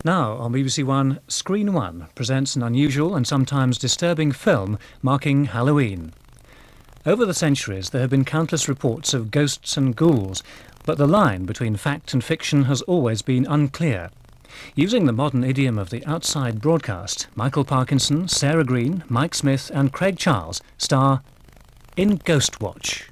Now on BBC One, Screen One presents an unusual and sometimes disturbing film marking Halloween. Over the centuries, there have been countless reports of ghosts and ghouls, but the line between fact and fiction has always been unclear. Using the modern idiom of the outside broadcast, Michael Parkinson, Sarah Greene, Mike Smith and Craig Charles star in Ghostwatch.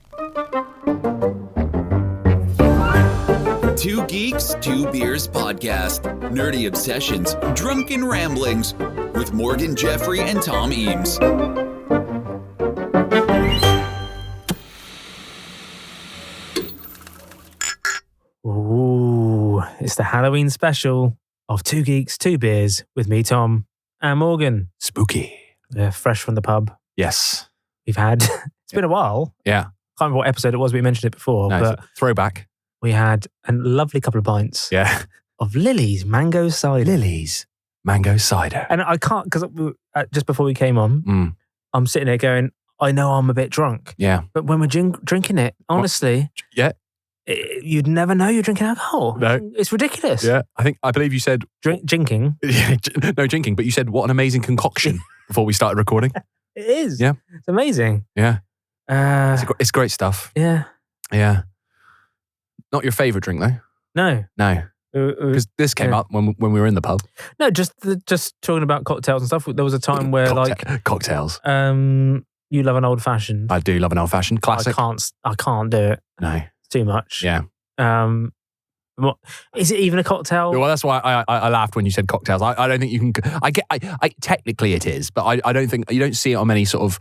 Two Geeks, Two Beers podcast. Nerdy obsessions, drunken ramblings with Morgan, Jeffery, and Tom Eames. Ooh, it's the Halloween special of Two Geeks, Two Beers with me, Tom, and Morgan. Spooky. We're fresh from the pub. Yes. We've had, it's been a while. Yeah. Can't remember what episode it was, we mentioned it before, No, but throwback. we had a lovely couple of pints Yeah. of Lily's mango cider. Lily's mango cider. And I can't, because just before we came on, I'm sitting there going, I know I'm a bit drunk. Yeah. But when we're drinking it, honestly, Yeah. You'd never know you're drinking alcohol. No. It's ridiculous. Yeah. I believe you said... Drinking. No, drinking, but you said what an amazing concoction before we started recording. It is. Yeah. It's amazing. Yeah. It's great stuff. Yeah. Yeah. Not your favourite drink, though? No. No. Because this came up when we were in the pub. No, just talking about cocktails and stuff. There was a time where cocktails. You love an old fashioned. I do love an old fashioned classic. I can't do it. No. It's too much. Yeah. What is it even a cocktail? Well, that's why I laughed when you said cocktails. I don't think you can. I technically it is, but I don't think you don't see it on many sort of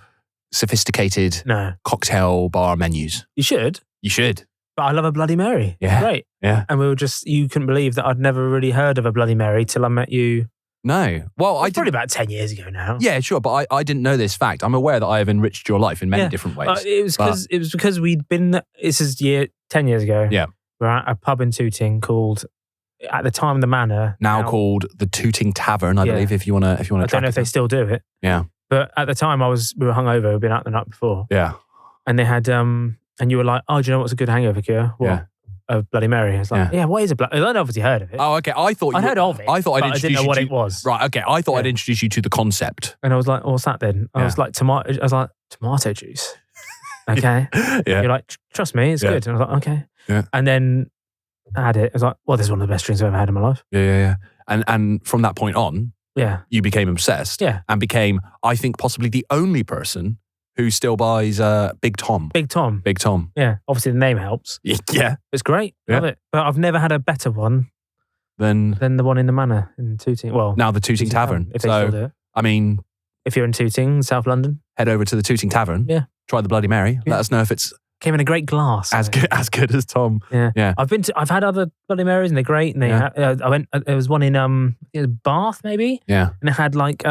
sophisticated cocktail bar menus. You should. You should. But I love a Bloody Mary. Yeah. Great. Yeah. And you couldn't believe that I'd never really heard of a Bloody Mary till I met you. No. Well, I did. Probably about 10 years ago now. Yeah, sure. But I didn't know this fact. I'm aware that I have enriched your life in many different ways. It was because we'd been, this is 10 years ago. Yeah. We're at a pub in Tooting called, at the time, the Manor. Now called the Tooting Tavern, I believe, if you want to I don't know if they still do it. Yeah. But at the time we were hungover, we'd been out the night before. Yeah. And they had, and you were like, oh, do you know what's a good hangover cure? What? Yeah. A Bloody Mary. I was like, what is a Bloody Mary? I'd obviously heard of it. Oh, okay. I'd heard of it. I thought I didn't know what it was. Right, okay. I thought I'd introduce you to the concept. And I was like, what's that then? I was like, tomato juice. Okay. Yeah. You're like, trust me, it's good. And I was like, okay. Yeah. And then I had it. I was like, well, this is one of the best drinks I've ever had in my life. Yeah. And from that point on, you became obsessed. Yeah. And became, I think, possibly the only person who still buys Big Tom. Big Tom. Big Tom. Yeah. Obviously the name helps. Yeah. It's great. Yeah. Love it. But I've never had a better one than the one in the Manor in Tooting. Well, now the Tooting Tavern. If they still do it. I mean, if you're in Tooting, South London, head over to the Tooting Tavern. Yeah. Try the Bloody Mary. Yeah. Let us know if it's came in a great glass. As good as Tom. Yeah. Yeah. I've had other Bloody Marys and they're great. And there was one in Bath maybe. Yeah. And it had like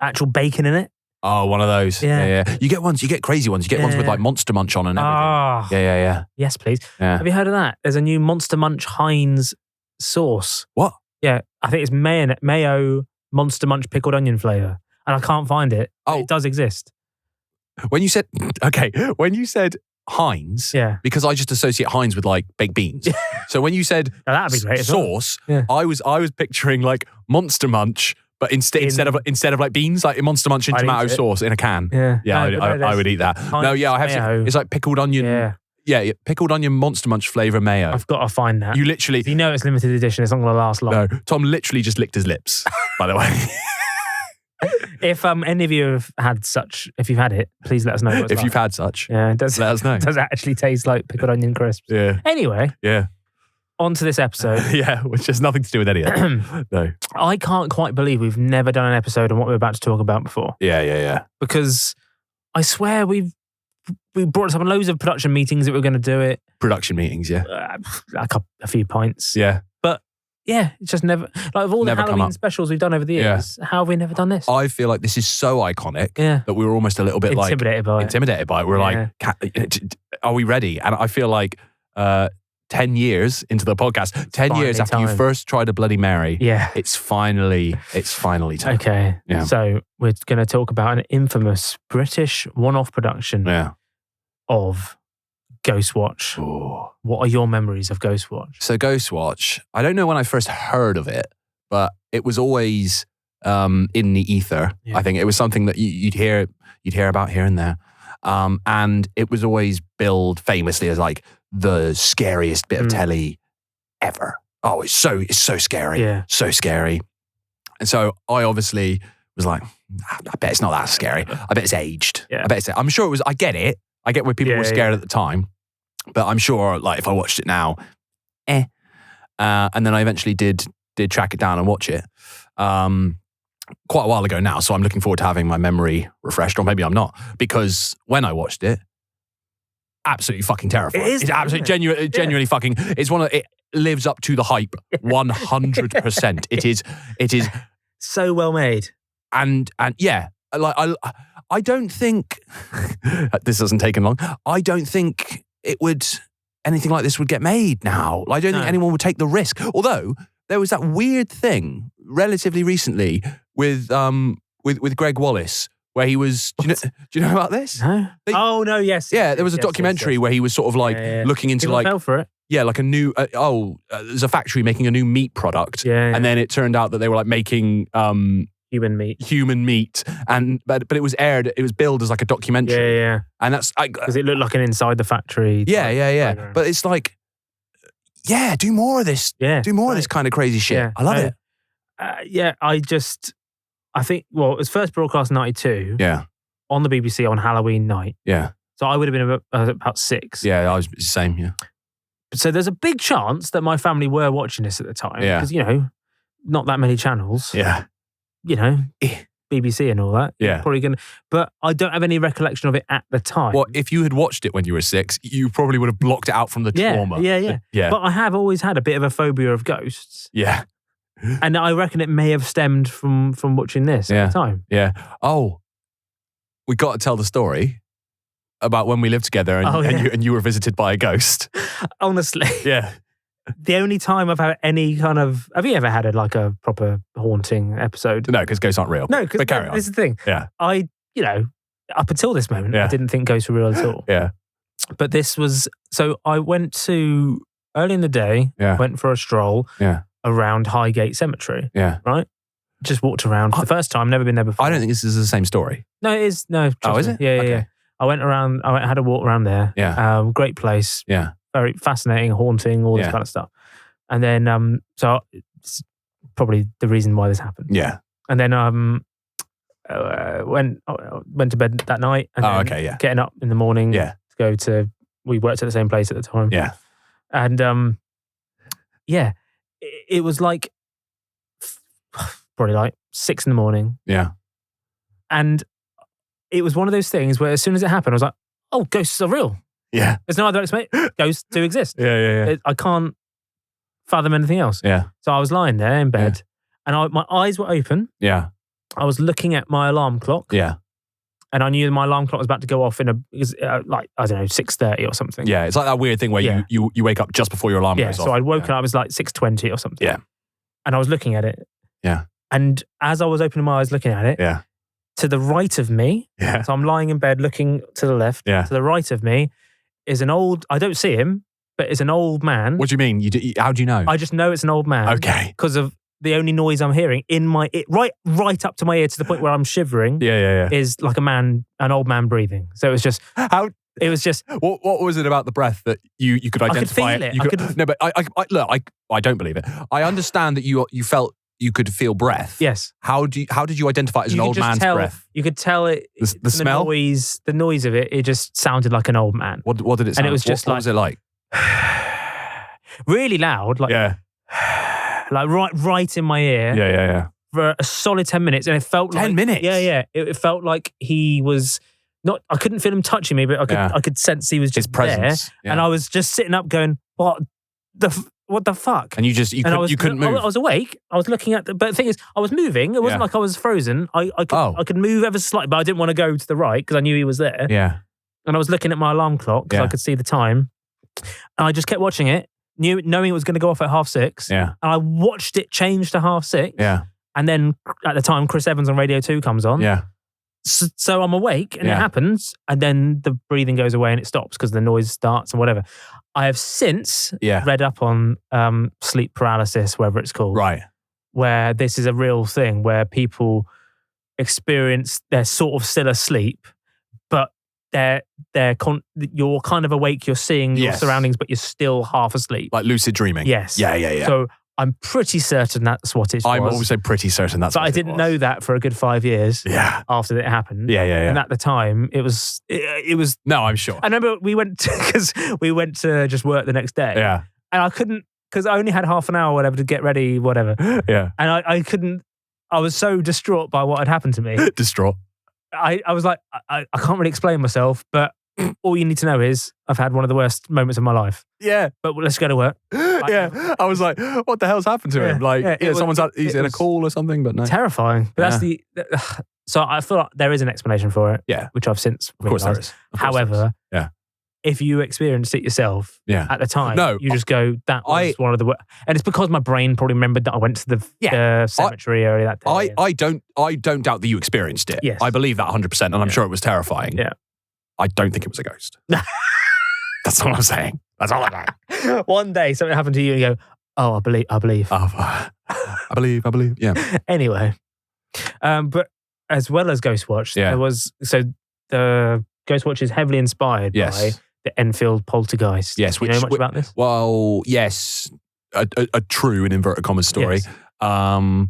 actual bacon in it. Oh, one of those. Yeah. You get crazy ones. You get ones with like Monster Munch on and everything. Oh. Yeah. Yes, please. Yeah. Have you heard of that? There's a new Monster Munch Heinz sauce. What? Yeah. I think it's mayo Monster Munch pickled onion flavour. And I can't find it. Oh. It does exist. When you said Heinz, because I just associate Heinz with like baked beans. So when you said that'd be great sauce, I was picturing like Monster Munch, but instead of like beans, like Monster Munch in tomato sauce in a can. Yeah. I would eat that. Heinz I have seen, it's like pickled onion. Yeah, pickled onion Monster Munch flavour mayo. I've got to find that. You literally, you know it's limited edition. It's not going to last long. No, Tom literally just licked his lips. By the way. If any of you have had such, if you've had it, please let us know. If you've had such, let us know. Does it actually taste like pickled onion crisps? Yeah. Anyway. Yeah. On to this episode. Which has nothing to do with any of that. No. I can't quite believe we've never done an episode on what we're about to talk about before. Yeah. Because I swear we brought us up in loads of production meetings that we were going to do it. Production meetings, like a few pints. Yeah. But yeah, it's just never, like of all the Halloween specials we've done over the years, how have we never done this? I feel like this is so iconic that we were almost a little bit intimidated by it. We're like, are we ready? And I feel like 10 years into the podcast, 10 years after you first tried a Bloody Mary, it's finally time. Okay. Yeah. So we're going to talk about an infamous British one-off production of Ghostwatch. Ooh. What are your memories of Ghostwatch? So Ghostwatch, I don't know when I first heard of it, but it was always in the ether. Yeah. I think it was something that you'd hear about here and there. And it was always billed famously as like the scariest bit of telly ever. Oh, it's so scary. So scary. And so I obviously was like, I bet it's not that scary. I bet it's aged. Yeah. I'm sure it was, I get it. I get where people were scared at the time. But I'm sure like if I watched it now, and then I eventually did track it down and watch it. Quite a while ago now, so I'm looking forward to having my memory refreshed, or maybe I'm not, because when I watched it, absolutely fucking terrifying. It's absolutely genuinely fucking. It lives up to the hype 100%. It is so well made, and yeah, like I don't think this hasn't taken long. I don't think anything like this would get made now. I don't think anyone would take the risk. Although there was that weird thing relatively recently with Greg Wallace, where he was. Do you know about this? No. No. Yes. Yeah, there was a documentary where he was sort of like looking into People fell for it. Yeah, like a new. There's a factory making a new meat product, and then it turned out that they were like making human meat, but it was aired. It was billed as like a documentary. Yeah. And that's because it looked like an inside the factory. Yeah. Program. But it's like, do more of this. Yeah, do more of this kind of crazy shit. Yeah. I love it. I think, well, it was first broadcast in 92. Yeah. On the BBC on Halloween night. Yeah. So I would have been about 6. Yeah, I was the same, yeah. So there's a big chance that my family were watching this at the time. Yeah. Because, not that many channels. Yeah. BBC and all that. Yeah. Probably going to, but I don't have any recollection of it at the time. Well, if you had watched it when you were 6, you probably would have blocked it out from the trauma. Yeah. But I have always had a bit of a phobia of ghosts. Yeah. And I reckon it may have stemmed from watching this at the time. Yeah. Oh, we got to tell the story about when we lived together and you were visited by a ghost. Honestly. Yeah. The only time I've had any kind of... Have you ever had a proper haunting episode? No, because ghosts aren't real. No, because this is the thing. Yeah. Up until this moment, I didn't think ghosts were real at all. Yeah. But this was... So I went to... Early in the day, went for a stroll. Yeah. Around Highgate Cemetery. Yeah. Right? Just walked around for the first time, never been there before. I don't think this is the same story. No, it is. No. Oh, is it? Yeah. I went around, had a walk around there. Yeah. Great place. Yeah. Very fascinating, haunting, all this kind of stuff. And then, so it's probably the reason why this happened. Yeah. And then went to bed that night. And getting up in the morning to go to, we worked at the same place at the time. Yeah. And it was like probably like 6 a.m. Yeah. And it was one of those things where as soon as it happened, I was like, oh, ghosts are real. Yeah. There's no other explanation. Ghosts do exist. Yeah. I can't fathom anything else. Yeah. So I was lying there in bed and my eyes were open. Yeah. I was looking at my alarm clock. Yeah. And I knew my alarm clock was about to go off in 6:30 or something. Yeah, it's like that weird thing where you wake up just before your alarm goes off. So I'd woken up, it was like 6:20 or something. Yeah. And I was looking at it. Yeah. And as I was opening my eyes looking at it, to the right of me, so I'm lying in bed looking to the left, to the right of me is an old, I don't see him, but it's an old man. What do you mean? How do you know? I just know it's an old man. Okay. Because of the only noise I'm hearing in my right up to my ear to the point where I'm shivering. Is like an old man breathing. So it was just It was just what was it about the breath that you could identify? I could feel it. No, but I don't believe it. I understand that you felt you could feel breath. Yes. How did you identify it as an old man's breath? You could tell it. The smell, the noise of it. It just sounded like an old man. What did it sound? And it was just what was it like? Really loud, like like right in my ear. Yeah. For a solid 10 minutes, and it felt 10 minutes. Yeah. It felt like he was not. I couldn't feel him touching me, but I could sense he was just his presence. there. And I was just sitting up, going, "What the fuck?" And you couldn't move. I was awake. I was looking at but the thing is, I was moving. It wasn't like I was frozen. I could move ever so slightly, but I didn't want to go to the right because I knew he was there. Yeah. And I was looking at my alarm clock because I could see the time, and I just kept watching it, knowing it was going to go off at 6:30. Yeah. And I watched it change to 6:30. Yeah. And then at the time, Chris Evans on Radio 2 comes on. Yeah. So I'm awake and it happens, and then the breathing goes away and it stops because the noise starts and whatever. I have since read up on sleep paralysis, whatever it's called. Right. where this is a real thing where people experience, they're sort of still asleep, but you're kind of awake, you're seeing your surroundings, but you're still half asleep. Like lucid dreaming. Yes. Yeah. So I'm pretty certain that's what it was. I'm also pretty certain that's what it was. But I didn't know that for a good 5 years after it happened. Yeah. And at the time, it was... No, I'm sure. I remember we went to just work the next day. Yeah. And I couldn't, because I only had half an hour or whatever to get ready, whatever. Yeah. And I couldn't, I was so distraught by what had happened to me. Distraught. I was like, I can't really explain myself, but all you need to know is I've had one of the worst moments of my life. Yeah. But let's go to work. Yeah. I was like, what the hell's happened to him? Like, he's in a call or something, but no. Terrifying. But that's so I feel like there is an explanation for it. Yeah. Which I've since realized. Of course there is. However, yeah. If you experienced it yourself at the time, you just go, that was one of the worst. And it's because my brain probably remembered that I went to the cemetery area that day. I don't doubt that you experienced it. Yes. I believe that 100%, and I'm sure it was terrifying. Yeah. I don't think it was a ghost. That's all I'm saying. That's all I'm saying. One day something happened to you and you go, oh, I believe. I believe. Yeah. Anyway. But as well as Ghostwatch, there was, so the Ghostwatch is heavily inspired by the Enfield poltergeist. Yes. Do you know much about this? Well, yes. A true, in inverted commas, story. Yes.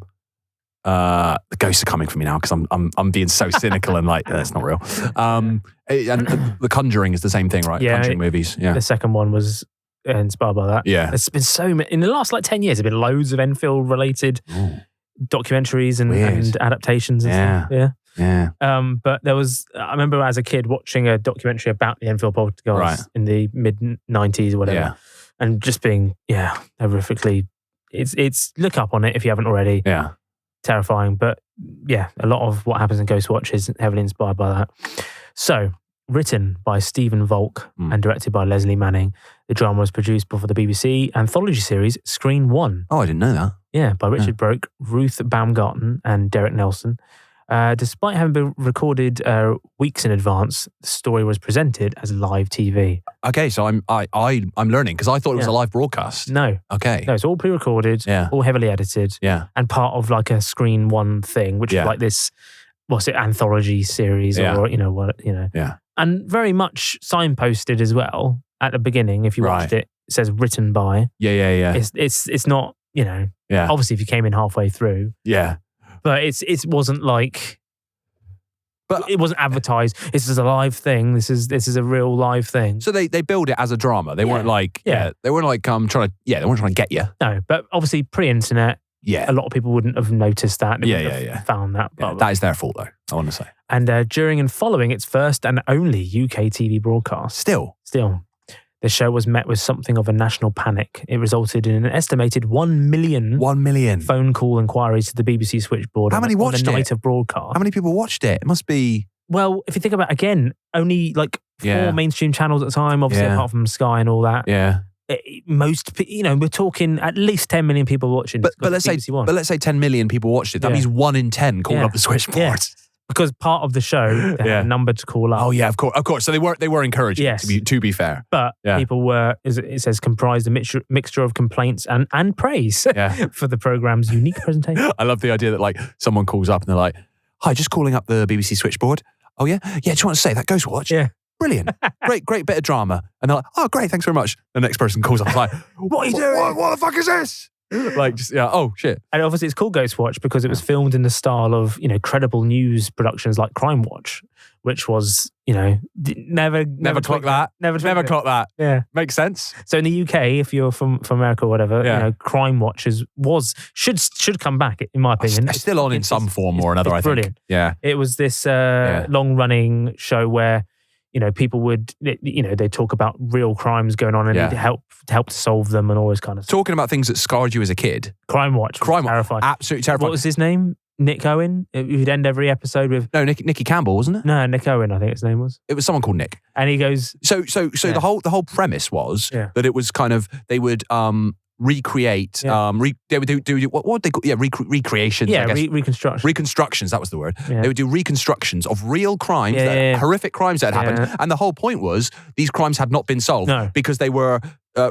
The ghosts are coming for me now because I'm being so cynical and like, that's not real. And The Conjuring is the same thing, right? Yeah. Conjuring movies. Yeah. The second one was inspired by that. Yeah. There's been so many, in the last like 10 years, there have been loads of Enfield related documentaries and adaptations and stuff. Yeah. Yeah. But there was, I remember as a kid watching a documentary about the Enfield poltergeist in the mid-90s or whatever, and just being, horrifically, it's look up on it if you haven't already. Yeah. Terrifying, but a lot of what happens in Ghostwatch is heavily inspired by that. So, written by Stephen Volk and directed by Leslie Manning, the drama was produced for the BBC anthology series Screen 1. Oh, I didn't know that. Yeah, by Richard Broke, Ruth Baumgarten and Derek Nelson. Despite having been recorded weeks in advance, the story was presented as live TV. Okay, so I'm learning because I thought it was a live broadcast. No. Okay. No, it's all pre-recorded, all heavily edited, and part of like a Screen 1 thing, which is like this, anthology series or and very much signposted as well at the beginning. If you watched it, it says written by. Yeah. It's not obviously if you came in halfway through. Yeah. But it wasn't like, but it wasn't advertised. This is a live thing. This is a real live thing. So they build it as a drama. They weren't like they weren't like they weren't trying to get you. No, but obviously pre-internet, a lot of people wouldn't have noticed that. They wouldn't have found that. That is their fault though, I want to say. And during and following its first and only UK TV broadcast, still. The show was met with something of a national panic. It resulted in an estimated 1 million phone call inquiries to the BBC switchboard. How many watched on the night of broadcast? How many people watched it? It must be... Well, if you think about it, again, only like 4 mainstream channels at the time, obviously apart from Sky and all that. Yeah. Most, we're talking at least 10 million people watching. But let's say 10 million people watched it. That means 1 in 10 called up the switchboard. Yeah. Because part of the show, they had a number to call up. Oh yeah, of course. So they were encouraging. Yes. To be fair, but people were. It says comprised a mixture of complaints and praise for the programme's unique presentation. I love the idea that like someone calls up and they're like, "Hi, just calling up the BBC switchboard. Oh yeah, just want to say that Ghostwatch. Yeah, brilliant, great bit of drama." And they're like, "Oh great, thanks very much." The next person calls up like, "What are you doing? What the fuck is this?" Like, just, oh shit. And obviously it's called Ghostwatch because it was filmed in the style of, credible news productions like Crimewatch, which was, never clock that. Never clock that. Yeah. Makes sense. So in the UK, if you're from America or whatever, Crimewatch should come back, in my opinion. It's still on in some form or another, I think. Brilliant. Yeah. It was this long-running show where people would, they talk about real crimes going on and need help to solve them and all this kind of stuff. Talking about things that scarred you as a kid. Crimewatch. Terrifying. Absolutely terrifying. What was his name? Nick Owen? You'd end every episode with... No, Nicky Campbell, wasn't it? No, Nick Owen, I think his name was. It was someone called Nick. And he goes... So the whole premise was that it was kind of, they would... recreate. They would do what would they call? Yeah, recreations. Yeah, I guess. reconstruction. Reconstructions. That was the word. Yeah. They would do reconstructions of real crimes, horrific crimes that had happened, and the whole point was these crimes had not been solved because they were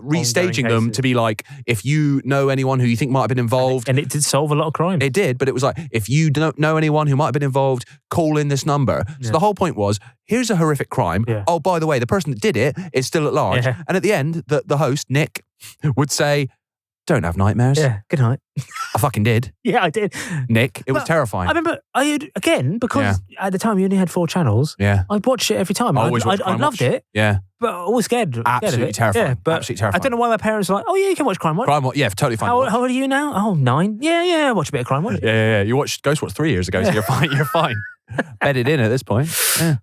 restaging them to be like, if you know anyone who you think might have been involved. And it did solve a lot of crime. It did, but it was like, if you don't know anyone who might have been involved, call in this number. So the whole point was, here's a horrific crime. Yeah. Oh, by the way, the person that did it is still at large. Yeah. And at the end, the host, Nick, would say, don't have nightmares. Yeah, good night. I fucking did. Yeah, I did. Nick, it was terrifying. I remember, because at the time you only had 4 channels, I'd watch it every time. I loved it. Yeah. But I was scared. Absolutely terrifying. Yeah, but absolutely terrifying. I don't know why my parents were like, oh yeah, you can watch Crimewatch. Crimewatch, yeah, totally fine. How old are you now? Oh, 9. Yeah, watch a bit of Crimewatch. Yeah. You watched Ghostwatch 3 years ago, so you're fine. You're fine. Bedded in at this point. Yeah.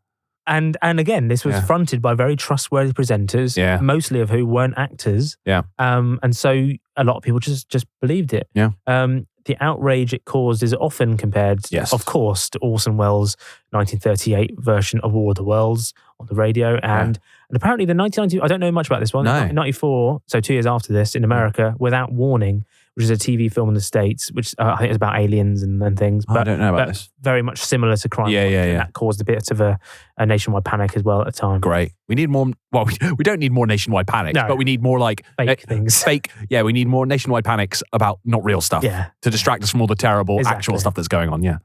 And again, this was fronted by very trustworthy presenters, mostly of who weren't actors. Yeah. And so a lot of people just believed it. Yeah. The outrage it caused is often compared, of course, to Orson Welles' 1938 version of War of the Worlds on the radio. And apparently the 1990, I don't know much about this one, 1994, so 2 years after this in America, Without Warning, which is a TV film in the States, which I think is about aliens and things. But, I don't know about this. Very much similar to Crime. Yeah. And that caused a bit of a nationwide panic as well at the time. Great. We need more, well, we don't need more nationwide panics, but we need more like... Fake things. Yeah, we need more nationwide panics about not real stuff. Yeah. To distract us from all the terrible actual stuff that's going on,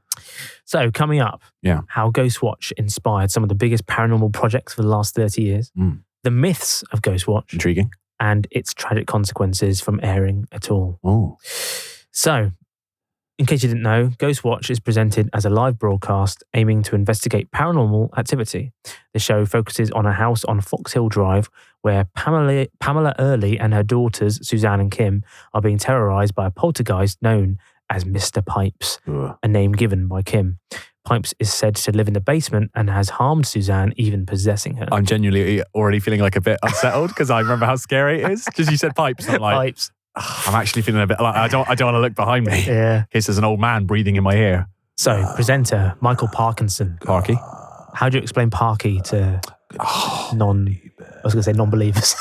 So coming up, how Ghostwatch inspired some of the biggest paranormal projects for the last 30 years, the myths of Ghostwatch. Intriguing. And its tragic consequences from airing at all. Oh. So, in case you didn't know, Ghostwatch is presented as a live broadcast aiming to investigate paranormal activity. The show focuses on a house on Fox Hill Drive where Pamela Early and her daughters, Suzanne and Kim, are being terrorized by a poltergeist known as Mr. Pipes, a name given by Kim. Pipes is said to live in the basement and has harmed Suzanne, even possessing her. I'm genuinely already feeling like a bit unsettled because I remember how scary it is. Just you said pipes. I'm like, Pipes. I'm actually feeling a bit like I don't want to look behind me. Yeah. In case there's an old man breathing in my ear. So, presenter Michael Parkinson. Parky. How do you explain Parky to non-believers?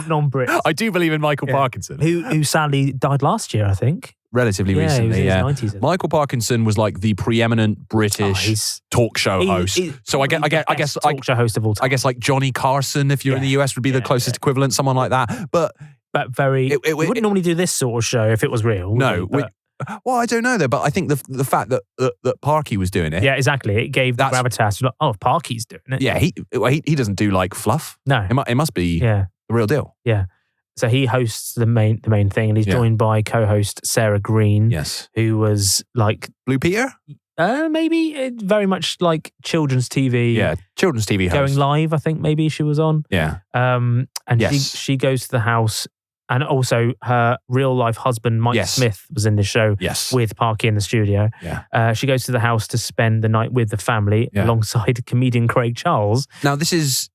Non-Brits. I do believe in Michael Parkinson. Who sadly died last year, I think. Relatively recently, he was in his 90s. Michael Parkinson was like the preeminent British talk show host. So I guess talk show host of all time. I guess like Johnny Carson, if you're in the US, would be the closest equivalent, someone like that. But very, we wouldn't normally do this sort of show if it was real. No. Well, I don't know though, but I think the fact that Parky was doing it. Yeah, exactly. It gave the gravitas. Like, oh, if Parky's doing it. Yeah, he doesn't do like fluff. No, it must be the real deal. Yeah. So he hosts the main thing, and he's joined by co-host Sarah Greene. Yes, who was like Blue Peter. Maybe very much like children's TV. Yeah, children's TV host. Going live, I think maybe she was on. Yeah. And she goes to the house, and also her real life husband Mike Smith was in the show. Yes. With Parky in the studio. Yeah. She goes to the house to spend the night with the family alongside comedian Craig Charles. Now this is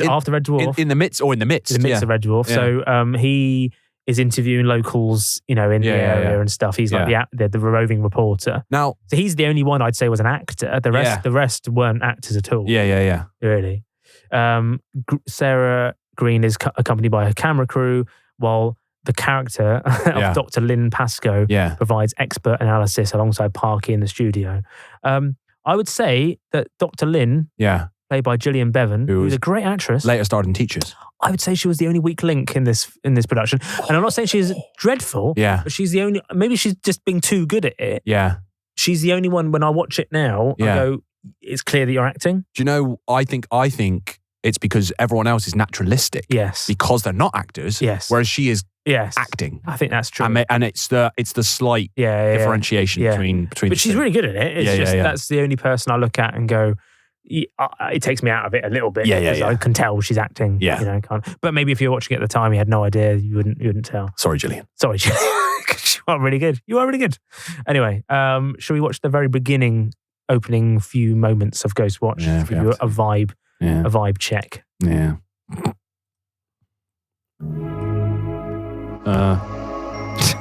after Red Dwarf. In the midst of Red Dwarf. Yeah. So he is interviewing locals, in the area and stuff. He's like the roving reporter. Now, so he's the only one I'd say was an actor. The rest weren't actors at all. Yeah. Really. Sarah Greene is accompanied by her camera crew, while the character of Dr. Lynn Pascoe provides expert analysis alongside Parky in the studio. I would say that Dr. Lynn, played by Gillian Bevan, who's a great actress, later starred in Teachers. I would say she was the only weak link in this production. And I'm not saying she's dreadful, but she's the only. Maybe she's just being too good at it. Yeah, she's the only one. When I watch it now, I go, "It's clear that you're acting." Do you know? I think it's because everyone else is naturalistic. Yes, because they're not actors. Yes, whereas she is. Yes, acting. I think that's true, and it's the slight differentiation between. But she's really good at it. It's just that's the only person I look at and go. It takes me out of it a little bit. I can tell she's acting. Yeah, but maybe if you're watching it at the time, you had no idea. You wouldn't tell. Sorry, Gillian. You are really good. You are really good. Anyway, shall we watch the very opening few moments of Ghostwatch? Yeah, give you a vibe check. Yeah.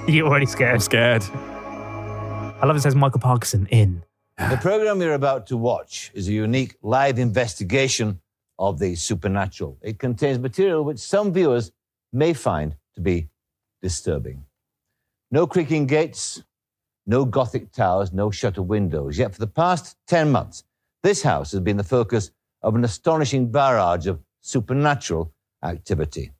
You're already scared. I'm scared. I love it says Michael Parkinson in. The program you're about to watch is a unique live investigation of the supernatural. It contains material which some viewers may find to be disturbing. No creaking gates, no Gothic towers, no shutter windows. Yet for the past 10 months, this house has been the focus of an astonishing barrage of supernatural activity.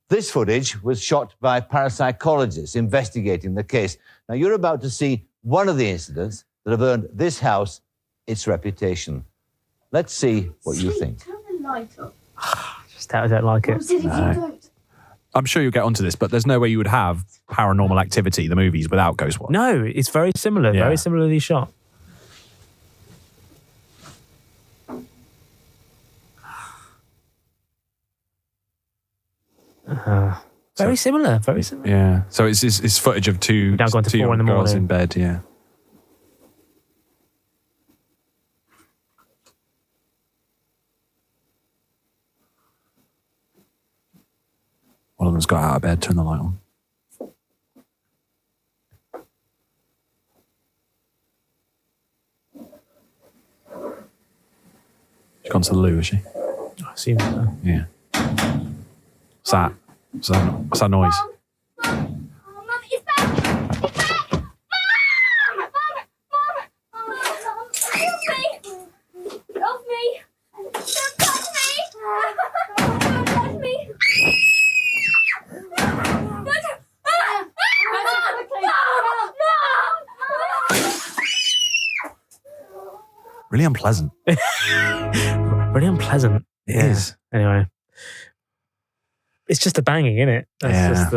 This footage was shot by parapsychologists investigating the case. Now, you're about to see one of the incidents that have earned this house its reputation. Let's see what you think. Turn the light up. Just I don't like it. No. I'm sure you'll get onto this, but there's no way you would have Paranormal Activity, the movies, without Ghostwatch. No, it's very similar, very similarly shot. Very similar. Yeah. So it's footage of two now gone to 4 in the girls morning. in bed, yeah. One of them's got out of bed, turn the light on. She's gone to the loo, has she? I assume so. Yeah. What's that? What's that noise? Mum, it's back! It's back! Mum! Help me! Don't touch me! Don't touch me! Really unpleasant. Really unpleasant. It is. Anyway. It's just a banging, isn't it? That's just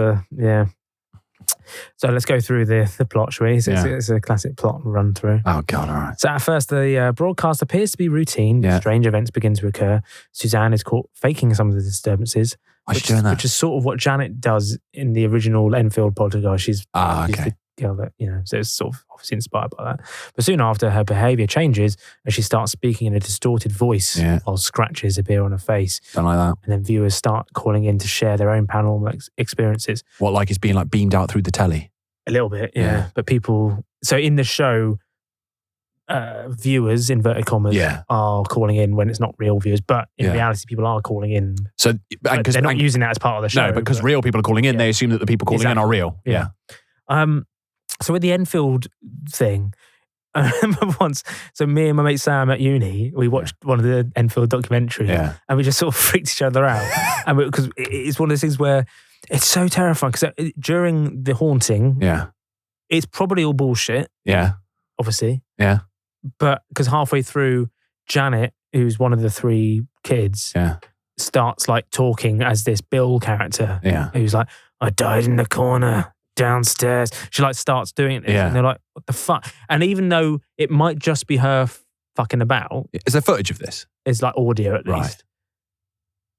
So let's go through the plot, shall we? It's a classic plot run through. Oh, God, all right. So at first, the broadcast appears to be routine. Yeah. Strange events begin to occur. Suzanne is caught faking some of the disturbances. Why is she doing that? Which is sort of what Janet does in the original Enfield Poltergeist. She's the girl that, so it's sort of obviously inspired by that. But soon after, her behaviour changes as she starts speaking in a distorted voice while scratches appear on her face. Don't like that. And then viewers start calling in to share their own paranormal experiences. What, like it's being like beamed out through the telly? A little bit, yeah. But people... So in the show, viewers, inverted commas, are calling in when it's not real viewers. But in reality, people are calling in. So they're not using that as part of the show. No, because real people are calling in, they assume that the people calling in are real. Yeah. So with the Enfield thing, I remember once, so me and my mate Sam at uni, we watched one of the Enfield documentaries and we just sort of freaked each other out. And because it's one of those things where it's so terrifying. Because during the haunting, it's probably all bullshit. Yeah. Obviously. Yeah. But because halfway through, Janet, who's one of the 3 kids, starts like talking as this Bill character. Yeah. Who's like, I died in the corner downstairs. She like starts doing it. And they're like, what the fuck? And even though it might just be her fucking about. Is there footage of this? It's like audio at least. Right.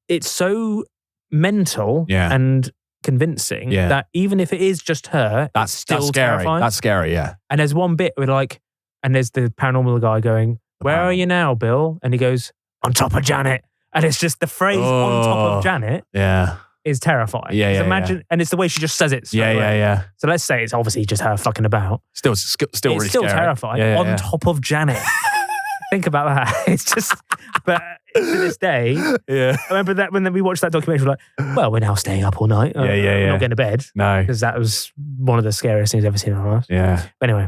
It's so mental and convincing that even if it is just her, it's still scary. terrifying. That's scary, yeah. And there's one bit where like, and there's the paranormal guy going, where are you now, Bill? And he goes, on top of Janet. And it's just the phrase on top of Janet. Yeah. Is terrifying. Imagine, and it's the way she just says it. Yeah. So let's say it's obviously just her fucking about. Still it's really still scary. terrifying. On top of Janet. Think about that. It's just, but to this day, I remember that when we watched that documentary, we're like, well, we're now staying up all night. We're not going to bed. No. Because that was one of the scariest things I've ever seen in my life. Yeah. But anyway.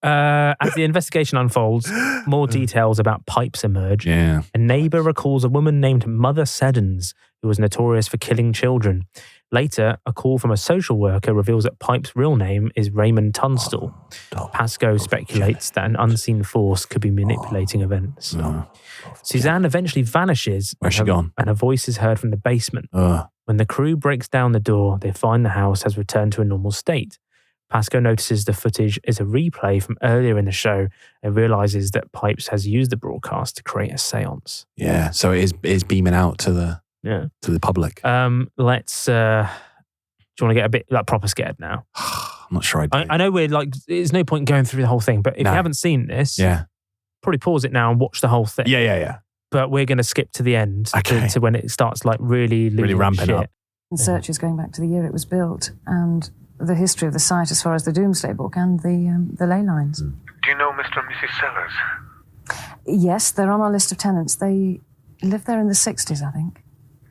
As the investigation unfolds, more details about pipes emerge. Yeah. A neighbour recalls a woman named Mother Seddons, who was notorious for killing children. Later, a call from a social worker reveals that Pipe's real name is Raymond Tunstall. Pascoe speculates that an unseen force could be manipulating events. Suzanne eventually vanishes. Where's she gone? And a voice is heard from the basement. When the crew breaks down the door, they find the house has returned to a normal state. Pascoe notices the footage is a replay from earlier in the show and realises that Pipes has used the broadcast to create a seance. Yeah, so it is beaming out to the public. Let's. Do you want to get a bit like proper scared now? I'm not sure I do. I know we're like, there's no point going through the whole thing, but if you haven't seen this, probably pause it now and watch the whole thing. Yeah. But we're going to skip to the end to when it starts like really ramping shit. up. And searches going back to the year it was built and the history of the site as far as the Doomsday Book and the ley lines. Do you know Mr. and Mrs. Sellers? Yes, they're on our list of tenants. They lived there in the 60s, I think.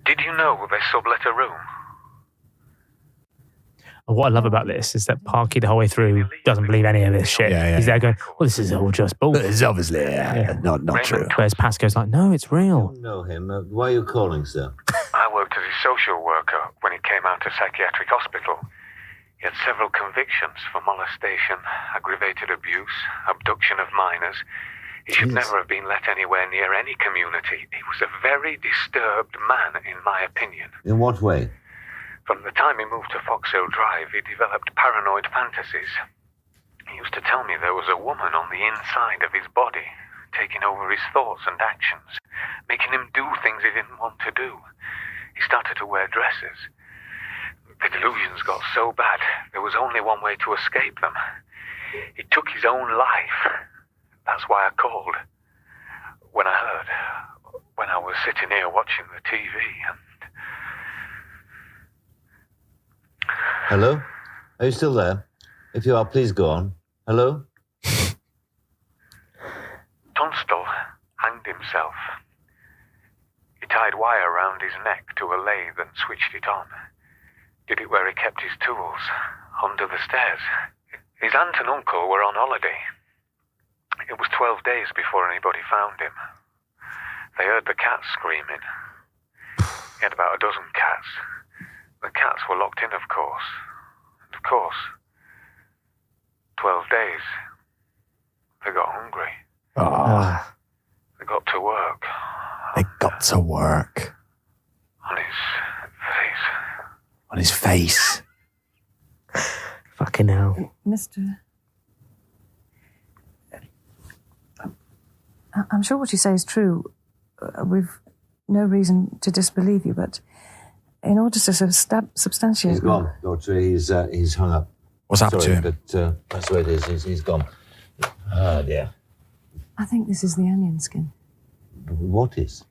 Did you know they sublet a room? And what I love about this is that Parky the whole way through doesn't believe any of this shit. He's there going, well, this is all just bullshit. It's obviously not true. Whereas Pascoe's like, no, it's real. I don't know him. Why are you calling, sir? I worked as his social worker when he came out of psychiatric hospital. He had several convictions for molestation, aggravated abuse, abduction of minors. He should never have been let anywhere near any community. He was a very disturbed man, in my opinion. In what way? From the time he moved to Foxhill Drive, he developed paranoid fantasies. He used to tell me there was a woman on the inside of his body, taking over his thoughts and actions, making him do things he didn't want to do. He started to wear dresses. The delusions got so bad, there was only one way to escape them. He took his own life. That's why I called. When I was sitting here watching the TV and... Hello? Are you still there? If you are, please go on. Hello? Tunstall hanged himself. He tied wire around his neck to a lathe and switched it on. Did it where he kept his tools, under the stairs. His aunt and uncle were on holiday. It was 12 days before anybody found him. They heard the cats screaming. He had about a dozen cats. The cats were locked in, of course. And of course, 12 days, they got hungry. They got to work. They got to work. On his face. On his face. Fucking hell. Mr. I'm sure what you say is true. We've no reason to disbelieve you, but in order to substantiate... He's gone, Doctor. He's hung up. What's happened to him? But that's the way it is. He's gone. Ah, dear. I think this is the onion skin. What is?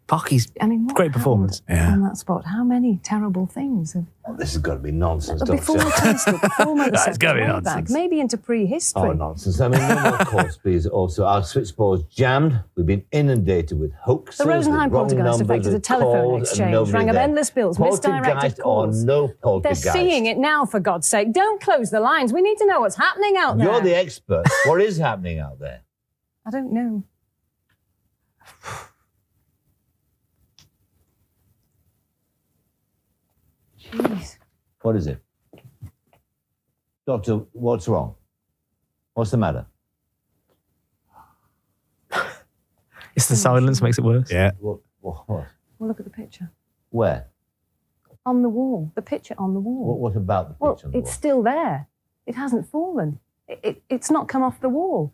Parky's great performance. On that spot. How many terrible things have... This has got to be nonsense, But before Tunstall, before That's got to be nonsense. back, maybe into prehistory. Oh, nonsense. I mean, no more calls, please. Also, our switchboard's jammed. We've been inundated with hoaxes. The Rosenheim with wrong poltergeist numbers, affected a with telephone calls, and exchange, nobody rang up there. endless bills, misdirected Poltergeist calls. or no They're poltergeist. seeing it now, for God's sake. Don't close the lines. We need to know what's happening out there. You're the expert. What is happening out there? I don't know. Jeez. What is it? Doctor, what's wrong? What's the matter? It's the silence makes it worse. Yeah. What? Well, look at the picture. Where? On the wall. The picture on the wall. What about the picture on the it's wall? still there. It hasn't fallen. It's not come off the wall.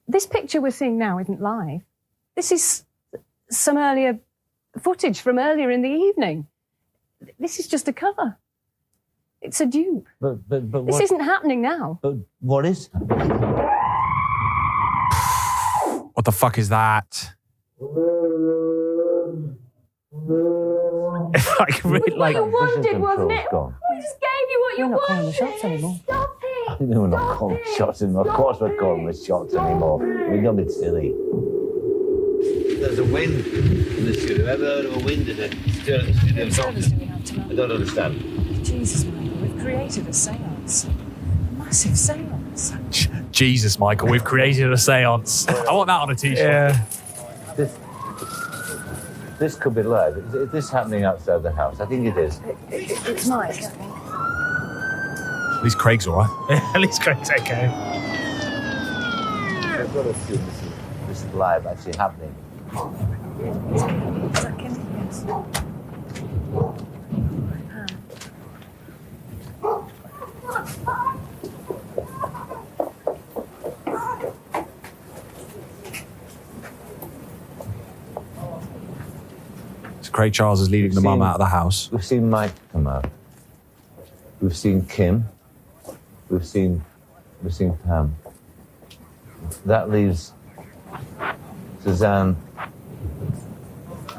This picture we're seeing now isn't live. This is some earlier footage from earlier in the evening. This is just a cover. It's a dupe. But This isn't happening now. But what is? What the fuck is that? like, really, What you wanted, wasn't it? Gone. We just gave you what you We're not calling the wanted. shots anymore. Stop it. We're not calling the shots anymore. Of course we're calling the shots anymore. We're not bit silly. There's a wind in the studio. Ever heard of a wind in the studio? What service do we have tonight? I don't understand. Jesus, Michael, we've created a seance. A massive seance. Jesus, Michael, we've created a seance. I want that on a t-shirt. Yeah. This could be live. Is this happening outside the house? I think it is. It's Mike, I think. At least Craig's all right. At least Craig's okay. I've got to assume this is live, actually happening. Is that Kim? Yes. So Craig Charles is leading the mum out of the house. We've seen Mike come out. We've seen Kim. We've seen Pam. That leaves Suzanne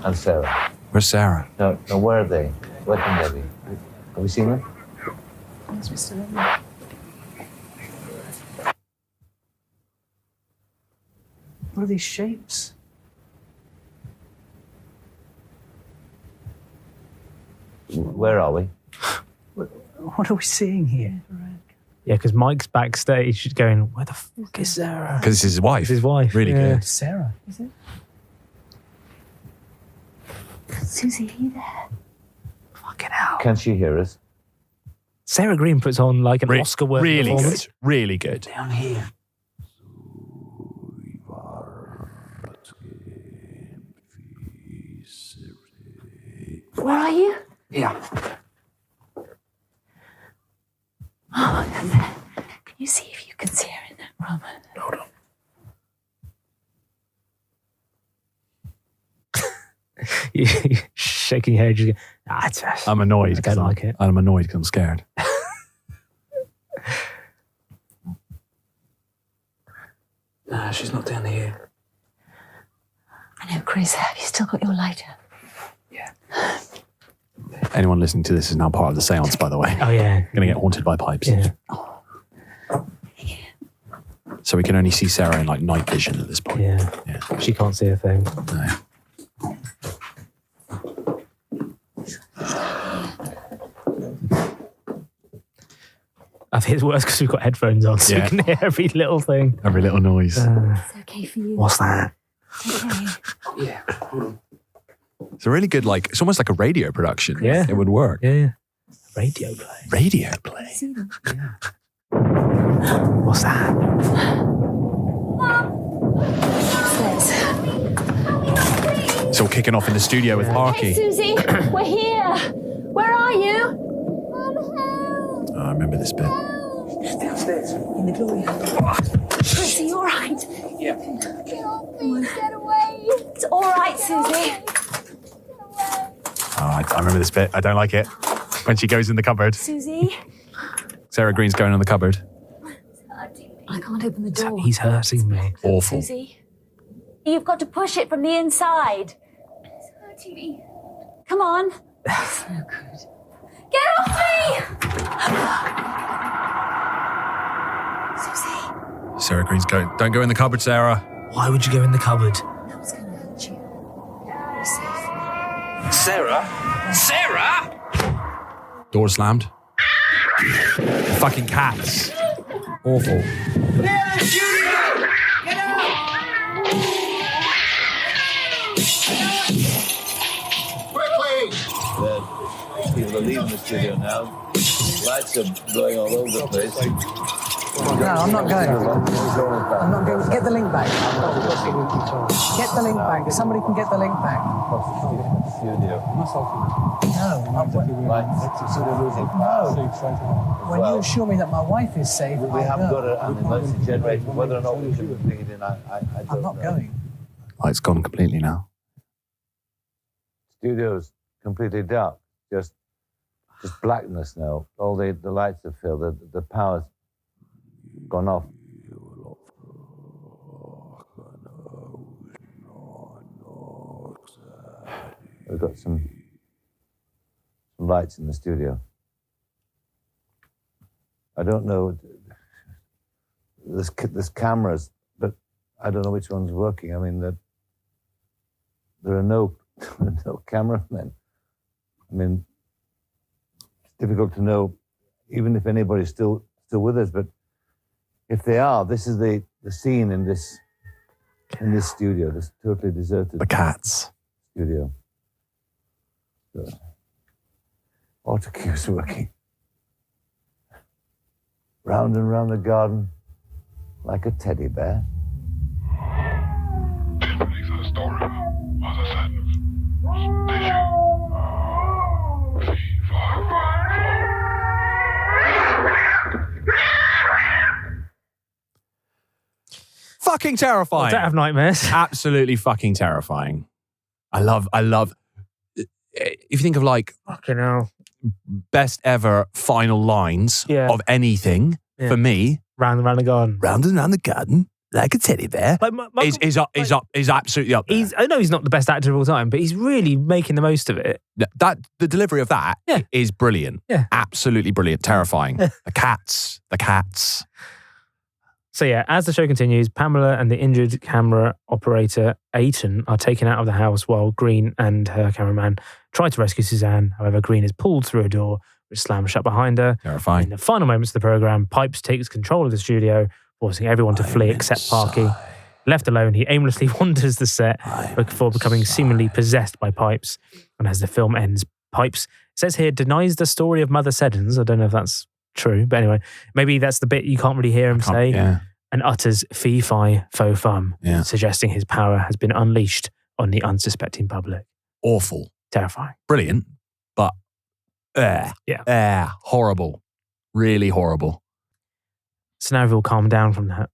and Sarah. Where's Sarah? No, where are they? Where can they be? Have we seen them? Yes, Mr. Levy. What are these shapes? Where are we? What are we seeing here? Yeah, because Mike's backstage going, where the fuck is Sarah? Because it's his wife. It's his wife. Really yeah. good. Sarah. Is it? Susie, are you there? Fucking hell. Can she hear us? Sarah Greene puts on like an Oscar-worthy performance. Really good. Down here. Where are you? Here. Oh, can you see if you can see her in that room? Hold on. You shaking your head. Just go, I'm annoyed. I don't like it. I'm annoyed because I'm scared. No, she's not down here. I know, Chris. Have you still got your lighter? Yeah. Anyone listening to this is now part of the seance, by the way. Oh, yeah. Going to get haunted by pipes. Yeah. So we can only see Sarah in like night vision at this point. Yeah. She can't see a thing. No. I think it's worse because we've got headphones on, so you can hear every little thing. Every little noise. It's okay for you. What's that? Okay. Yeah, hold on. It's a really good, like, it's almost like a radio production. Yeah. It would work. Yeah. Radio play. Radio play. See them? What's that? Upstairs. It's all kicking off in the studio with Hey, Parky. Susie, we're here. Where are you? Oh, I remember this bit. She's downstairs in the glory hole. Chris, are you all right? Yeah. Please get away. It's all right, Susie. Oh, I remember this bit. I don't like it. When she goes in the cupboard. Susie? Sarah Greene's going in the cupboard. I can't open the door. He's hurting me. Awful. Susie? You've got to push it from the inside. It's hurting me. Come on. So good. Get off me! Susie? Sarah Greene's going. Don't go in the cupboard, Sarah. Why would you go in the cupboard? I was going to hurt you. You're safe. Sarah? Sarah? Door slammed. Fucking cats. Awful. People are leaving the studio now. Lights are going all over the place. No, I'm not going. I'm not going. Get the link back. Get the link back. Somebody can get the link back. Studio. No. When you assure me that my wife is safe, We haven't got an emergency generator. Whether or not we should bring it in, I don't I'm not know. going. Light's gone completely now. Studio's completely dark. Just blackness now. All the lights have filled. The power's gone off. We've got some lights in the studio. I don't know. There's cameras, but I don't know which one's working. I mean, there are no cameramen. I mean, it's difficult to know, even if anybody's still with us. But if they are, this is the scene in this studio. This totally deserted. The cats. Studio. The autocue's working. Round and round the garden, like a teddy bear. Fucking terrifying. I don't have nightmares. Absolutely fucking terrifying. I love, if you think of like Fucking hell. best ever final lines of anything, for me, Round and round the garden. round and round the garden, like a teddy bear, Like, is absolutely up there. I know he's not the best actor of all time, but he's really making the most of it. The delivery of that is brilliant. Yeah. Absolutely brilliant. Terrifying. The cats. So yeah, as the show continues, Pamela and the injured camera operator, Aiton, are taken out of the house while Greene and her cameraman try to rescue Suzanne. However, Greene is pulled through a door, which slams shut behind her. Terrifying. In the final moments of the program, Pipes takes control of the studio, forcing everyone to flee except Parky, Left alone, he aimlessly wanders the set before becoming seemingly possessed by Pipes. And as the film ends, Pipes, it says here, denies the story of Mother Seddons. I don't know if that's true, but anyway, maybe that's the bit you can't really hear him say. Yeah. And utters fee-fi faux fum, suggesting his power has been unleashed on the unsuspecting public. Awful. Terrifying. Brilliant, but horrible. Really horrible. So now we've all calmed down from that.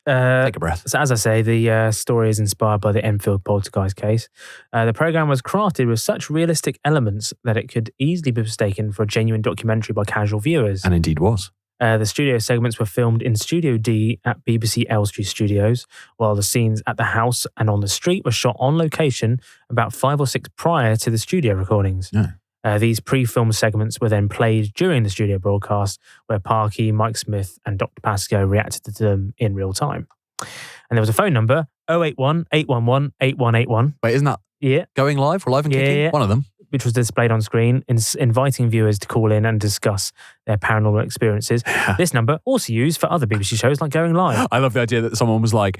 Take a breath. So as I say, the story is inspired by the Enfield poltergeist case. The programme was crafted with such realistic elements that it could easily be mistaken for a genuine documentary by casual viewers. And indeed was. The studio segments were filmed in Studio D at BBC Elstree Studios, while the scenes at the house and on the street were shot on location about 5 or 6 prior to the studio recordings. Yeah. These pre-filmed segments were then played during the studio broadcast, where Parky, Mike Smith and Dr. Pascoe reacted to them in real time. And there was a phone number, 081 811 8181. Wait, isn't that going live or live and kicking? Yeah. One of them. Which was displayed on screen, inviting viewers to call in and discuss their paranormal experiences. This number also used for other BBC shows like Going Live. I love the idea that someone was like,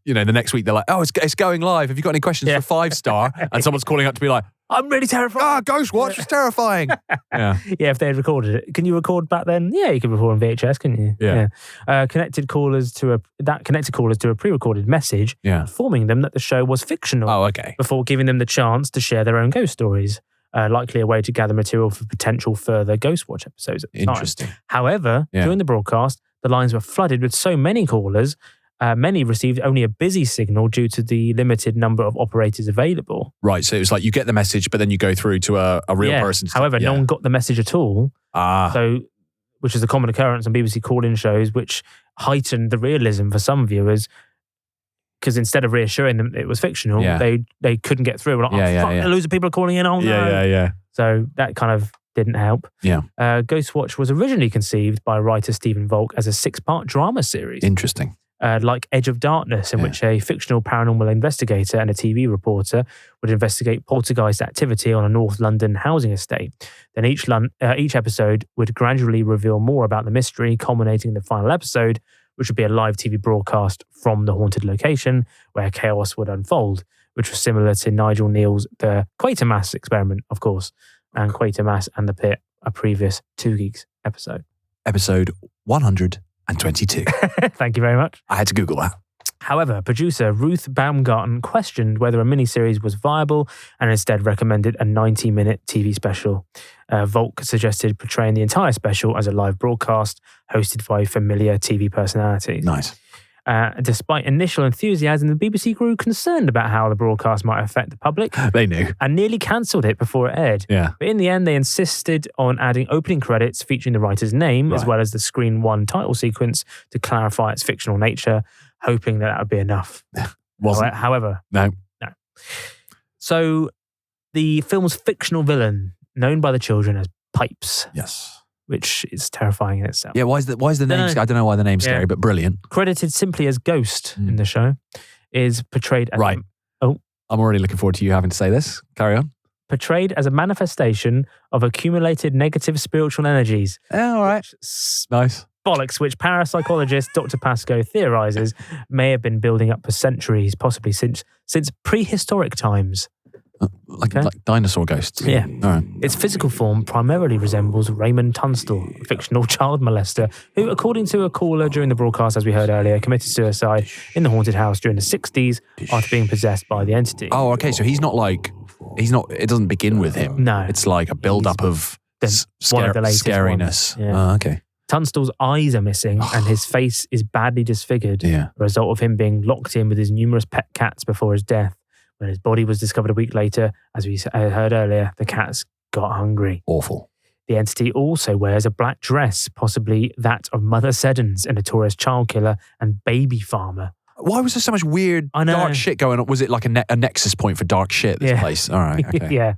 the next week they're like, oh, it's going live. Have you got any questions for 5-star? And someone's calling up to be like, I'm really terrified. Ghostwatch was terrifying. Yeah, if they had recorded it. Can you record back then? Yeah, you could record on VHS, couldn't you? Yeah. Connected callers to a pre-recorded message, informing them that the show was fictional. Oh, okay. Before giving them the chance to share their own ghost stories. Likely a way to gather material for potential further Ghostwatch episodes at the Interesting. time. However, during the broadcast, the lines were flooded with so many callers. Many received only a busy signal due to the limited number of operators available. Right, so it was like you get the message, but then you go through to a real person. However, no one got the message at all. So, which is a common occurrence on BBC call-in shows, which heightened the realism for some viewers. Because instead of reassuring them it was fictional, they couldn't get through. Like, loads of people are calling in. Oh no! Yeah. So that kind of didn't help. Yeah. Ghostwatch was originally conceived by writer Stephen Volk as a 6-part drama series. Interesting. Like Edge of Darkness, in which a fictional paranormal investigator and a TV reporter would investigate poltergeist activity on a North London housing estate. Then each episode would gradually reveal more about the mystery, culminating in the final episode, which would be a live TV broadcast from the haunted location where chaos would unfold, which was similar to Nigel Neal's The Quatermass Experiment, of course, and Quatermass and the Pit, a previous Two Geeks episode. Episode 122. Thank you very much. I had to Google that. However, producer Ruth Baumgarten questioned whether a miniseries was viable and instead recommended a 90-minute TV special. Volk suggested portraying the entire special as a live broadcast hosted by familiar TV personalities. Nice. Despite initial enthusiasm, the BBC grew concerned about how the broadcast might affect the public. They knew. And nearly cancelled it before it aired. Yeah. But in the end, they insisted on adding opening credits featuring the writer's name, as well as the Screen 1 title sequence to clarify its fictional nature, hoping that would be enough. Wasn't. However. No. So the film's fictional villain, known by the children as Pipes. Yes. Which is terrifying in itself. Yeah, why is the name? I don't know why the name's scary, but brilliant. Credited simply as Ghost in the show, is portrayed as I'm already looking forward to you having to say this. Carry on. Portrayed as a manifestation of accumulated negative spiritual energies. All right. Nice. Bollocks, which parapsychologist Dr. Pascoe theorizes may have been building up for centuries, possibly since prehistoric times. Like dinosaur ghosts. Yeah. All right. Its physical form primarily resembles Raymond Tunstall, a fictional child molester who, according to a caller during the broadcast, as we heard earlier, committed suicide in the haunted house during the 60s after being possessed by the entity. Oh, okay. So it doesn't begin with him. No. It's like a build-up of scariness. Yeah. Oh, okay. Tunstall's eyes are missing and his face is badly disfigured, a result of him being locked in with his numerous pet cats before his death. When his body was discovered a week later, as we heard earlier, the cats got hungry. Awful. The entity also wears a black dress, possibly that of Mother Seddons, a notorious child killer and baby farmer. Why was there so much weird dark shit going on? Was it like a nexus point for dark shit, this place? All right, okay. Yeah.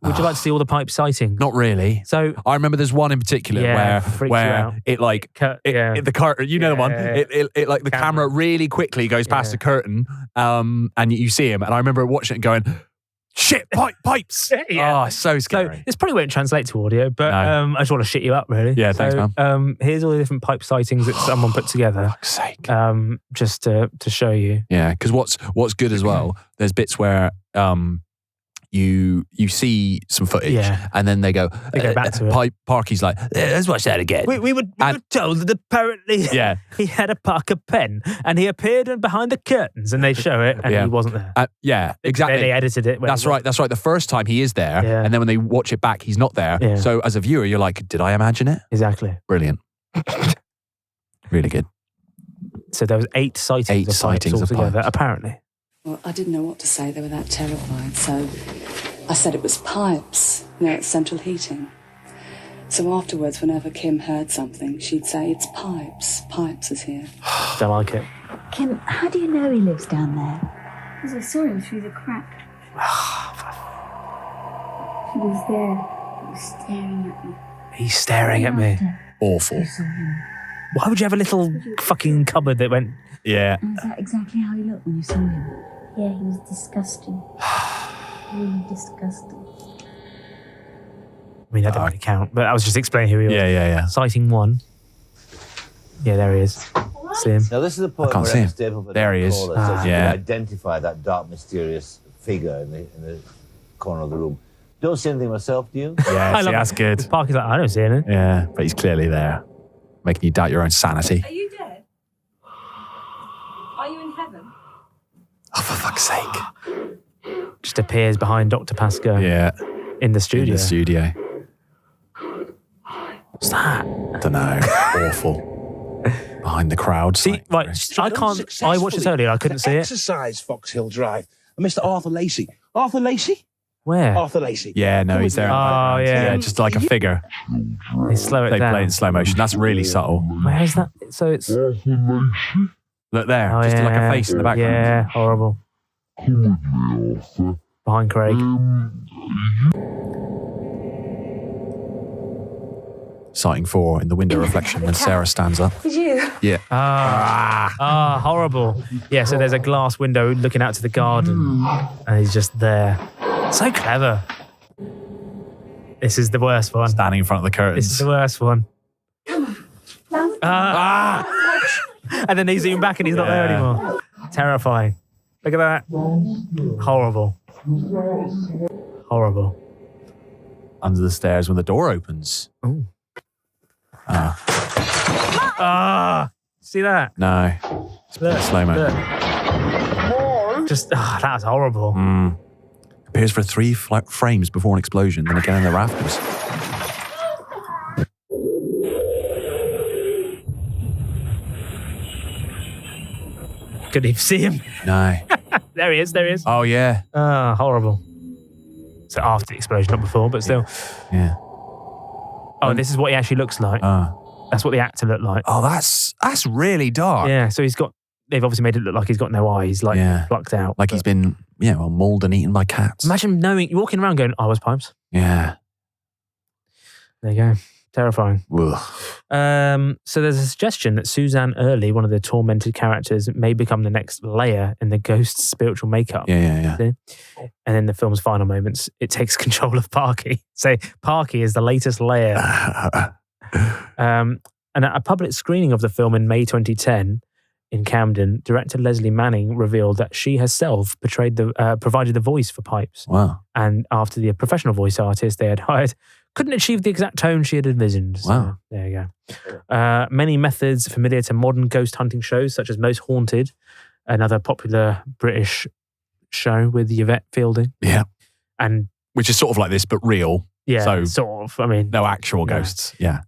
Would you like to see all the pipe sightings? Not really. So I remember there's one in particular where it like the curtain, you know the one. It like the camera really quickly goes past the curtain, and you see him. And I remember watching it and going, Shit, pipes. Yeah. Oh, so scary. So this probably won't translate to audio, but I just want to shit you up, really. Yeah, thanks, man. Here's all the different pipe sightings that someone put together. For fuck's sake. Just to show you. Yeah, because what's good as well, there's bits where you see some footage and then they go back to it. Parky's like, let's watch that again. We were told that apparently he had a Parker pen and he appeared behind the curtains and they show it and he wasn't there. Yeah, exactly. They edited it. That's right. The first time he is there and then when they watch it back, he's not there. Yeah. So as a viewer, you're like, did I imagine it? Exactly. Brilliant. Really good. So there was 8 sightings altogether, apparently. Well, I didn't know what to say. They were that terrified. So I said it was pipes, it's central heating. So afterwards, whenever Kim heard something, she'd say, it's pipes. Pipes is here. Don't like it. Kim, how do you know he lives down there? Because I saw him through the crack. He was there. He was staring at me. He's staring at me. Awful. Why would you have a little fucking cupboard that went... Yeah. And is that exactly how he looked when you saw him? Yeah, he was disgusting. Really disgusting. I mean, that doesn't really count, but I was just explaining who he was. Yeah. Sighting 1. Yeah, there he is. See him? Now, this is the point I can't where see I'm him. stable for There he is. so you can identify that dark, mysterious figure in the corner of the room. Don't see anything myself, do you? Yeah, see, that's good. Parker's like, I don't see anything. Yeah, but he's clearly there, making you doubt your own sanity. Are you dead? Are you in heaven? Oh, for fuck's sake. Just appears behind Dr. Pascoe. Yeah. In the studio. In the studio. What's that? Don't know. Awful. Behind the crowd. See, right, I can't... I watched this earlier, I couldn't see it. Exercise Foxhill Drive. And Mr. Arthur Lacey. Arthur Lacey? Where? Arthur Lacey. Yeah, no, he's there. Oh, yeah. Just like a figure. They slow it They down. play it in slow motion. That's really subtle. Where is that? So it's... Look there. Oh, just yeah. like a face in the background. Yeah, horrible. Behind Craig. Sighting 4 in the window reflection when Sarah stands up. Did you? Yeah. Horrible. Yeah, so there's a glass window looking out to the garden and he's just there. So clever. This is the worst one. Standing in front of the curtains. This is the worst one. And then they zoom back and he's not there anymore. Terrifying. Look at that. Horrible. Horrible. Under the stairs when the door opens. Ooh. See that? No. It's slow-mo. Just, that was horrible. Appears for 3 frames before an explosion, then again in the rafters. Couldn't even see him. No. There he is. Oh, yeah. Horrible. So after the explosion, not before, but still. Yeah. Oh, this is what he actually looks like. That's what the actor looked like. Oh, that's really dark. Yeah, so they've obviously made it look like he's got no eyes, like plucked out. Like he's been, mauled and eaten by cats. Imagine you're walking around going, I was pipes. Yeah. There you go. Terrifying. Ugh. So there's a suggestion that Suzanne Early, one of the tormented characters, may become the next layer in the ghost's spiritual makeup. Yeah. See? And in the film's final moments, it takes control of Parky. So Parky is the latest layer. And at a public screening of the film in May 2010 in Camden, director Leslie Manning revealed that she herself provided the voice for Pipes. Wow. And after the professional voice artist they had hired couldn't achieve the exact tone she had envisioned. So, wow. There you go. Many methods familiar to modern ghost hunting shows, such as Most Haunted, another popular British show with Yvette Fielding. Yeah. And which is sort of like this, but real. Yeah, so sort of. I mean, no actual ghosts. Yeah.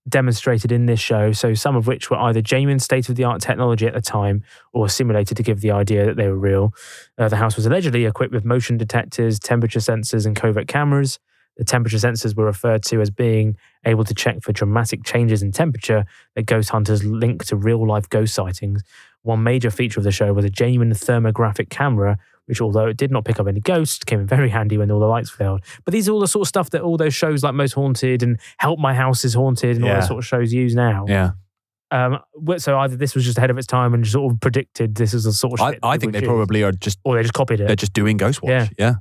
Demonstrated in this show. So some of which were either genuine state-of-the-art technology at the time or simulated to give the idea that they were real. The house was allegedly equipped with motion detectors, temperature sensors, and covert cameras. The temperature sensors were referred to as being able to check for dramatic changes in temperature that ghost hunters link to real-life ghost sightings. One major feature of the show was a genuine thermographic camera, which, although it did not pick up any ghosts, came in very handy when all the lights failed. But these are all the sort of stuff that all those shows like Most Haunted and Help My House is Haunted and all those sort of shows use now. Yeah. So either this was just ahead of its time and sort of predicted this is the sort of shit I think they probably are just... Or they just copied it. They're just doing Ghostwatch. Yeah.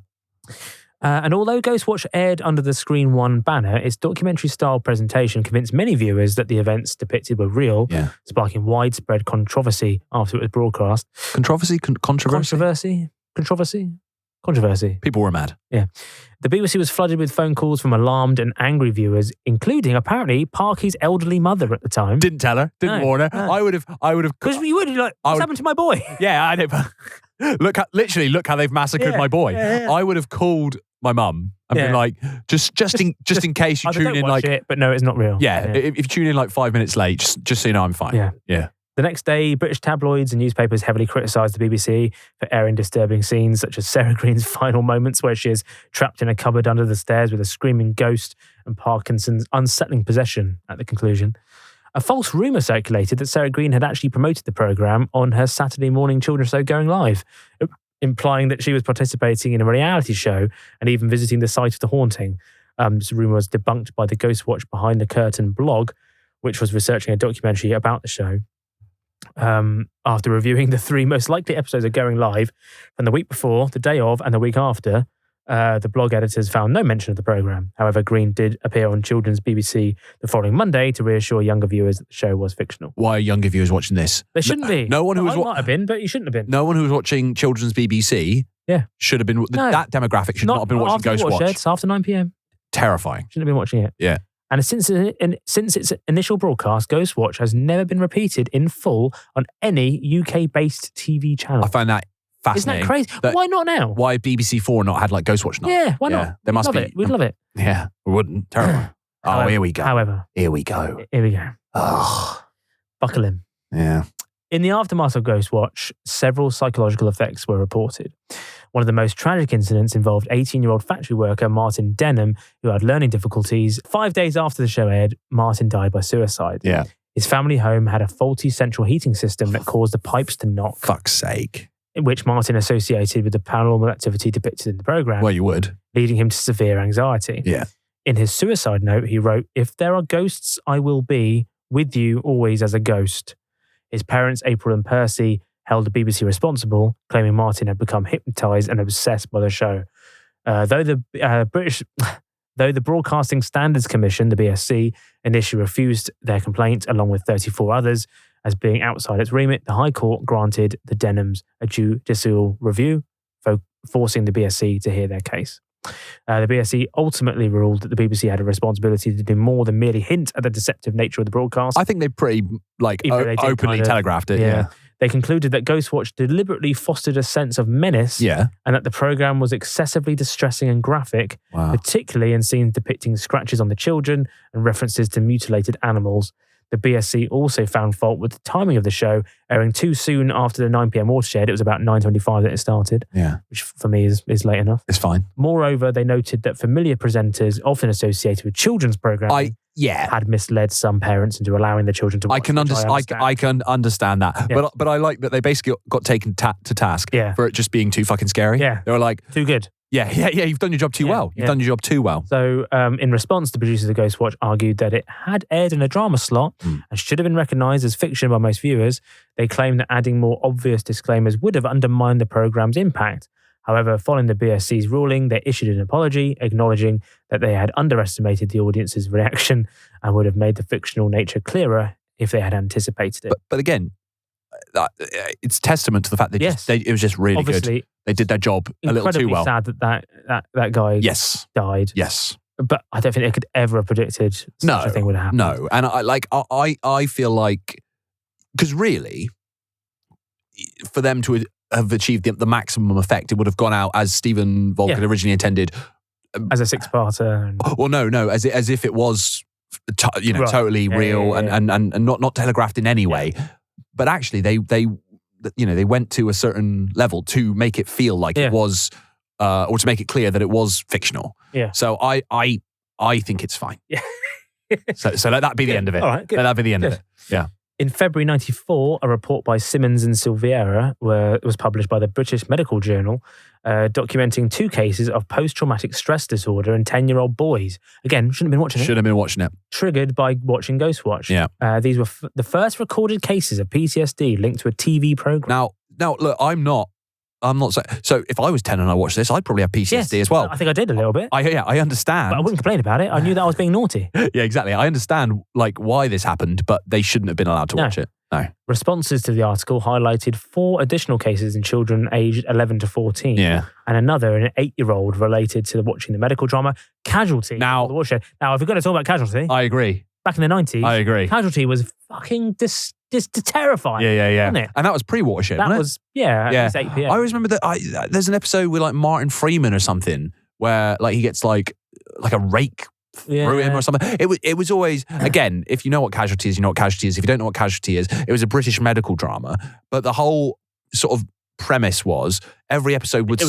And although Ghostwatch aired under the Screen One banner, its documentary-style presentation convinced many viewers that the events depicted were real, sparking widespread controversy after it was broadcast. Controversy? Controversy. People were mad. Yeah. The BBC was flooded with phone calls from alarmed and angry viewers, including, apparently, Parky's elderly mother at the time. Didn't tell her. Didn't warn her. No. I would have. Because you would like, what's happened to my boy? Yeah, I know. Look how they've massacred my boy. Yeah. I would have called my mum and been like, just in case you tune in like it, but no, it's not real. Yeah, if you tune in like 5 minutes late, just so you know I'm fine. Yeah. The next day, British tabloids and newspapers heavily criticised the BBC for airing disturbing scenes such as Sarah Greene's final moments where she is trapped in a cupboard under the stairs with a screaming ghost and Parkinson's unsettling possession at the conclusion. A false rumour circulated that Sarah Greene had actually promoted the programme on her Saturday morning children's show Going Live, implying that she was participating in a reality show and even visiting the site of the haunting. This rumour was debunked by the Ghostwatch Behind the Curtain blog, which was researching a documentary about the show. After reviewing the 3 most likely episodes of Going Live from the week before, the day of, and the week after, the blog editors found no mention of the programme. However, Greene did appear on Children's BBC the following Monday to reassure younger viewers that the show was fictional. Why are younger viewers watching this? They shouldn't be. No one who was might have been, but you shouldn't have been. No one who was watching Children's BBC should have been. That demographic should not have been watching Ghostwatch. It's after 9 p.m. Terrifying. Shouldn't have been watching it. Yeah. And since its initial broadcast, Ghostwatch has never been repeated in full on any UK-based TV channel. I find that fascinating. Isn't that crazy? Why not now? Why BBC 4 not had like Ghostwatch night? Yeah, why not? There must be. We'd love it. Yeah, we wouldn't. Terrible. Here we go. However. Here we go. Oh. Buckle in. Yeah. In the aftermath of Ghostwatch, several psychological effects were reported. One of the most tragic incidents involved 18-year-old factory worker Martin Denham, who had learning difficulties. 5 days after the show aired, Martin died by suicide. Yeah. His family home had a faulty central heating system that caused the pipes to knock. Fuck's sake. Which Martin associated with the paranormal activity depicted in the programme. Well, you would. Leading him to severe anxiety. Yeah. In his suicide note, he wrote, "If there are ghosts, I will be with you always as a ghost." His parents, April and Percy, held the BBC responsible, claiming Martin had become hypnotised and obsessed by the show. Though the Broadcasting Standards Commission, the BSC, initially refused their complaint, along with 34 others, as being outside its remit, the High Court granted the Denhams a judicial review, forcing the BSC to hear their case. The BSC ultimately ruled that the BBC had a responsibility to do more than merely hint at the deceptive nature of the broadcast. I think they pretty openly telegraphed it. Yeah. They concluded that Ghostwatch deliberately fostered a sense of menace, and that the programme was excessively distressing and graphic, particularly in scenes depicting scratches on the children and references to mutilated animals. The BSC also found fault with the timing of the show, airing too soon after the 9 p.m. watershed. It was about 9:25 that it started, which for me is late enough. It's fine. Moreover, they noted that familiar presenters, often associated with children's programming, had misled some parents into allowing the children to watch. I can understand that. Yeah. But I like that they basically got taken to task for it just being too fucking scary. Yeah. They were like, too good. Yeah, you've done your job too well. You've done your job too well. So, in response, the producers of Ghostwatch argued that it had aired in a drama slot and should have been recognised as fiction by most viewers. They claimed that adding more obvious disclaimers would have undermined the programme's impact. However, following the BSC's ruling, they issued an apology, acknowledging that they had underestimated the audience's reaction and would have made the fictional nature clearer if they had anticipated it. But again, it's testament to the fact that it was just really good. They did their job a little too well. Sad that guy died. Yes. But I don't think they could ever have predicted such a thing would happen. No. And I feel like, because really, for them to have achieved the maximum effect, it would have gone out as Stephen Volk had originally intended. As a six-parter. Well, no, as if it was totally real and not telegraphed in any way. But actually, they went to a certain level to make it feel like it was, or to make it clear that it was fictional. Yeah. So I think it's fine. Yeah. so let that be the end of it. All right, good. Let that be the end of it. Yeah. In February 1994, a report by Simmons and Silveira was published by the British Medical Journal, documenting 2 cases of post-traumatic stress disorder in 10-year-old boys. Again, shouldn't have been watching it. Should have been watching it. Triggered by watching Ghostwatch. Yeah. These were the first recorded cases of PTSD linked to a TV program. Now, look, I'm not I'm not saying. So if I was 10 and I watched this, I'd probably have PTSD as well. I think I did a little bit. I understand. But I wouldn't complain about it. I knew that I was being naughty. Yeah, exactly. I understand why this happened, but they shouldn't have been allowed to watch it. No. Responses to the article highlighted 4 additional cases in children aged 11 to 14. Yeah. And another in an 8-year-old related to watching the medical drama Casualty. Now, if we're going to talk about Casualty. I agree. Back in the 90s. I agree. Casualty was fucking just terrifying. Yeah. Wasn't it? And that was pre-Watershed, That wasn't was, it? it was 8 p.m. I always remember that there's an episode with Martin Freeman or something where he gets like a rake through him or something. It was always, again, if you know what Casualty is, you know what Casualty is. If you don't know what Casualty is, it was a British medical drama. But the whole sort of premise was every episode would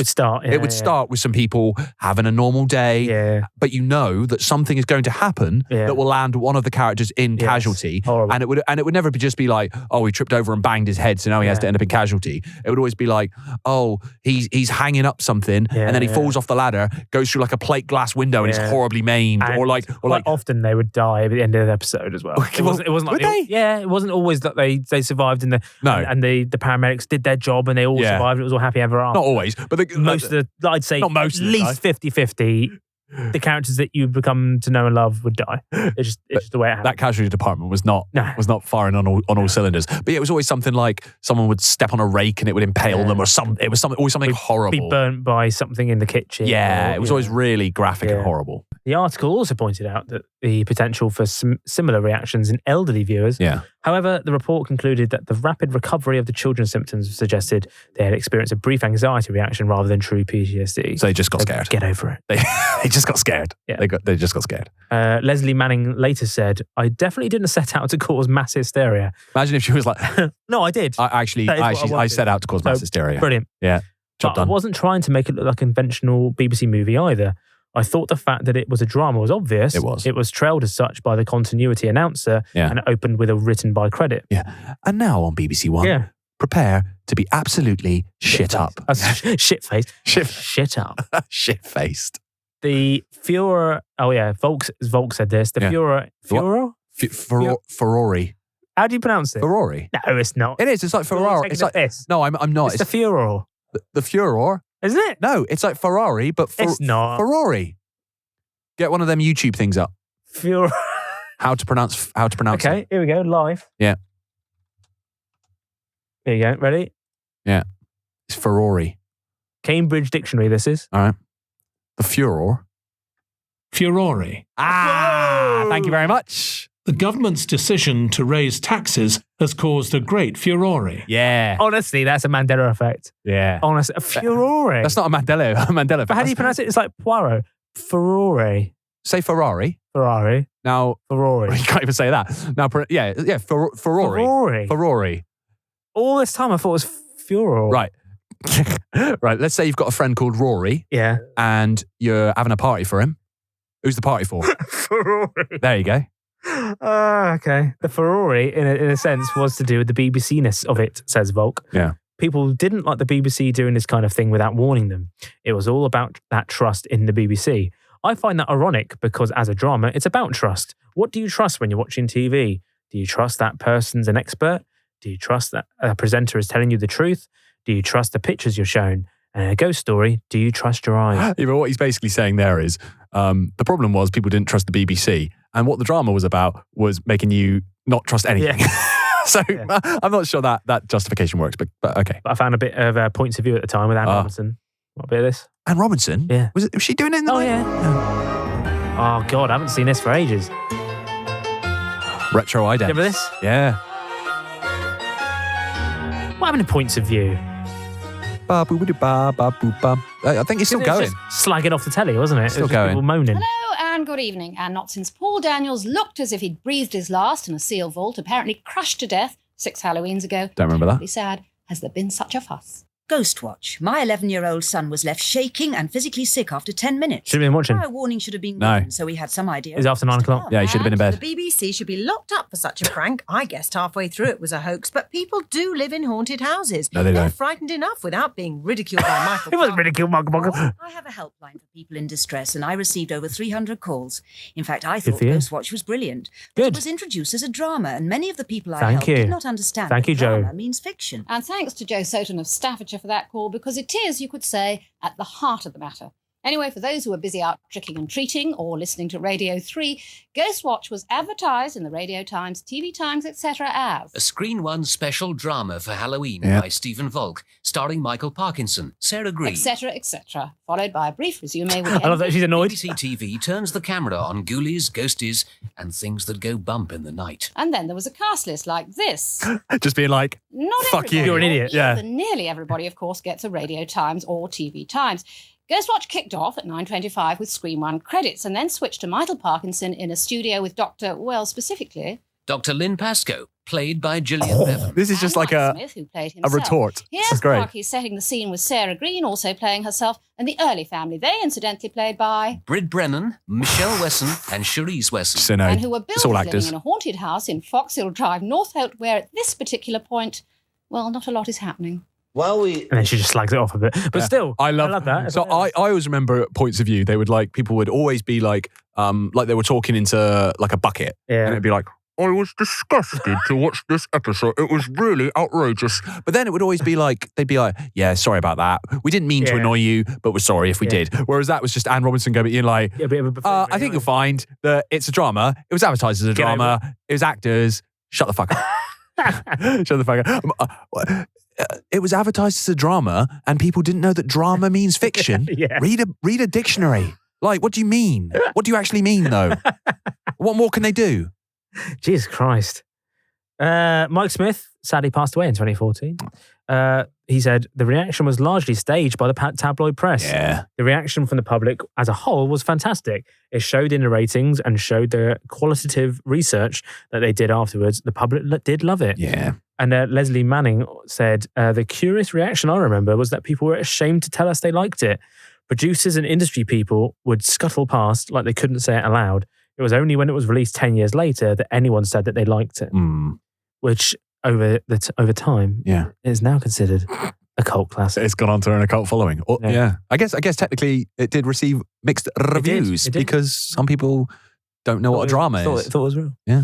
start with some people having a normal day, but you know that something is going to happen that will land one of the characters in Casualty, and it would never just be like, oh, he tripped over and banged his head, so now he has to end up in Casualty. It would always be like, oh, he's hanging up something and then he falls off the ladder, goes through like a plate glass window and is horribly maimed, And or like often they would die at the end of the episode as well. It wasn't like it wasn't always that they survived and the paramedics did their job and they all survived. It was all happy ever after. Not always, but I'd say not most at least 50-50. The characters that you become to know and love would die. It's just the way it happened. That Casualty department was not firing on all cylinders. But it was always something like someone would step on a rake and it would impale them, or it was always something horrible. Be burnt by something in the kitchen. Yeah, it was always really graphic and horrible. The article also pointed out that the potential for similar reactions in elderly viewers. Yeah. However, the report concluded that the rapid recovery of the children's symptoms suggested they had experienced a brief anxiety reaction rather than true PTSD. So they just got scared. Get over it. They just got scared. Yeah. They just got scared. Leslie Manning later said, "I definitely didn't set out to cause mass hysteria." Imagine if she was like, "No, I did. I set out to cause mass hysteria." Brilliant. Yeah. Job done. I wasn't trying to make it look like a conventional BBC movie either. I thought the fact that it was a drama was obvious. It was. It was trailed as such by the continuity announcer and it opened with a written by credit. Yeah. And now on BBC One, prepare to be absolutely shit up. Shit-faced. Shit up. Shit-faced. The Furor... Oh, yeah. Volk said this. The Furor... Ferrari. How do you pronounce it? Ferrari. No, it's not. It is. It's like Ferrari. It's like this. No, I'm not. It's the Furor. The Furor. Isn't it? No, it's like Ferrari, but it's not. Ferrari. Get one of them YouTube things up. Furor. How to pronounce Okay, it. Here we go. Live. Yeah. Here you go. Ready? Yeah. It's Ferrari. Cambridge Dictionary, this is. All right. The Furor. Furore. Thank you very much. The government's decision to raise taxes has caused a great furore. Yeah. Honestly, that's a Mandela effect. Yeah. Honestly, a furore. That's not a Mandela effect. But how do you pronounce it? It's like Poirot. Furore. Say Ferrari. Ferrari. Now, Ferrari. You can't even say that. Now, Ferrari. Ferrari. All this time I thought it was Furor. Right. Right. Let's say you've got a friend called Rory. Yeah. And you're having a party for him. Who's the party for? Ferrari. There you go. Okay. The Ferrari, in a sense, was to do with the BBC-ness of it, says Volk. Yeah. People didn't like the BBC doing this kind of thing without warning them. It was all about that trust in the BBC. I find that ironic because as a drama, it's about trust. What do you trust when you're watching TV? Do you trust that person's an expert? Do you trust that a presenter is telling you the truth? Do you trust the pictures you're shown? And in a ghost story, do you trust your eyes? Yeah, but what he's basically saying there is the problem was people didn't trust the BBC. And what the drama was about was making you not trust anything. Yeah. So I'm not sure that justification works, but okay. But I found a bit of points of view at the time with Anne Robinson. What a bit of this? Anne Robinson? Yeah. Was she doing it in the night? Yeah. Oh, God, I haven't seen this for ages. Retro ident. Remember this? Yeah. What happened to points of view? I think it's still going. Just slagging off the telly, wasn't it? Still it was just going. people moaning. Hello and good evening. And not since Paul Daniels looked as if he'd breathed his last in a seal vault, apparently crushed to death 6 Halloweens ago. Don't remember that. Really sad. Has there been such a fuss? Ghostwatch. My 11-year-old son was left shaking and physically sick after 10 minutes. Should have been watching. A warning should have been No. given, so we had some idea. It was after 9 o'clock. Yeah, he should have been in bed. The BBC should be locked up for such a prank. I guessed halfway through it was a hoax, but people do live in haunted houses. No, they They're don't. frightened enough without being ridiculed by Michael He wasn't ridiculed, Michael Parkinson. I have a helpline for people in distress, and I received over 300 calls. In fact, I thought for you. Ghostwatch was brilliant. But Good. it was introduced as a drama, and many of the people I Thank helped you. did not understand Thank that you, Joe. drama means fiction. And thanks to Joe Soton of Staffordshire for that call because it is, you could say, at the heart of the matter. Anyway, for those who are busy out tricking and treating or listening to Radio 3, Ghostwatch was advertised in the Radio Times, TV Times, etc. as a Screen One special drama for Halloween by Stephen Volk, starring Michael Parkinson, Sarah Greene, etc., etc., followed by a brief resume with I love that she's annoyed. BBC TV turns the camera on ghoulies, ghosties, and things that go bump in the night. And then there was a cast list like this. Just being like, Not fuck you. everybody, You're an idiot. Yeah. But nearly everybody, of course, gets a Radio Times or TV Times. Ghostwatch kicked off at 9:25 with Screen One credits and then switched to Michael Parkinson in a studio with specifically Dr. Lynn Pascoe, played by Gillian Bevan. This is just like Smith, who played himself. a retort. Here's This is great. Parky setting the scene with Sarah Greene also playing herself and the Early family. They incidentally played by Brid Brennan, Michelle Wesson, and Cherise Wesson. So no, and who were it's all billed living actors. in a haunted house in Foxhill Drive, Northolt, where at this particular point, well, not a lot is happening. And then she just slags it off a bit. But still, I love that. So I always remember points of view. They would people would always be like they were talking into like a bucket, and it'd be like, I was disgusted to watch this episode. It was really outrageous. But then it would always be like, they'd be like, yeah, sorry about that. We didn't mean to annoy you, but we're sorry if we did. Whereas that was just Anne Robinson going, like, I think you'll find that it's a drama. It was advertised as a drama. It was actors. Shut the fuck up. Shut the fuck up. It was advertised as a drama, and people didn't know that drama means fiction. Read a dictionary. Like, what do you mean? What do you actually mean, though? What more can they do? Jesus Christ. Mike Smith sadly passed away in 2014. He said the reaction was largely staged by the tabloid press. Yeah. The reaction from the public as a whole was fantastic. It showed in the ratings and showed the qualitative research that they did afterwards. The public did love it. Yeah. And Leslie Manning said, the curious reaction I remember was that people were ashamed to tell us they liked it. Producers and industry people would scuttle past like they couldn't say it aloud. It was only when it was released 10 years later that anyone said that they liked it, which over time is now considered a cult classic. It's gone on to earn a cult following. Yeah. I guess technically it did receive mixed reviews because some people don't know what a drama is. Thought it was real. Yeah.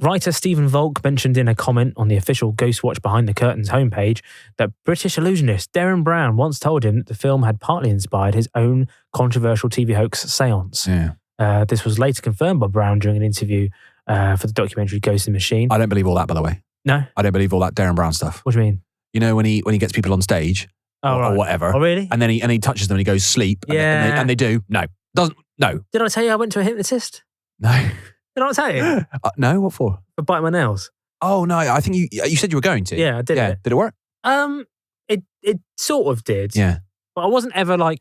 Writer Stephen Volk mentioned in a comment on the official Ghostwatch Behind the Curtains homepage that British illusionist Derren Brown once told him that the film had partly inspired his own controversial TV hoax Seance. Yeah. This was later confirmed by Brown during an interview for the documentary Ghost in the Machine. I don't believe all that, by the way. No? I don't believe all that Derren Brown stuff. What do you mean? You know, when he gets people on stage or whatever. Oh, really? And then he touches them and he goes sleep. Yeah. And they do. No. No. Did I tell you I went to a hypnotist? No. Did I not tell you? No, what for? For biting my nails. Oh, no. I think you said you were going to. Yeah, I did. Yeah. Did it work? It sort of did. Yeah. But I wasn't ever I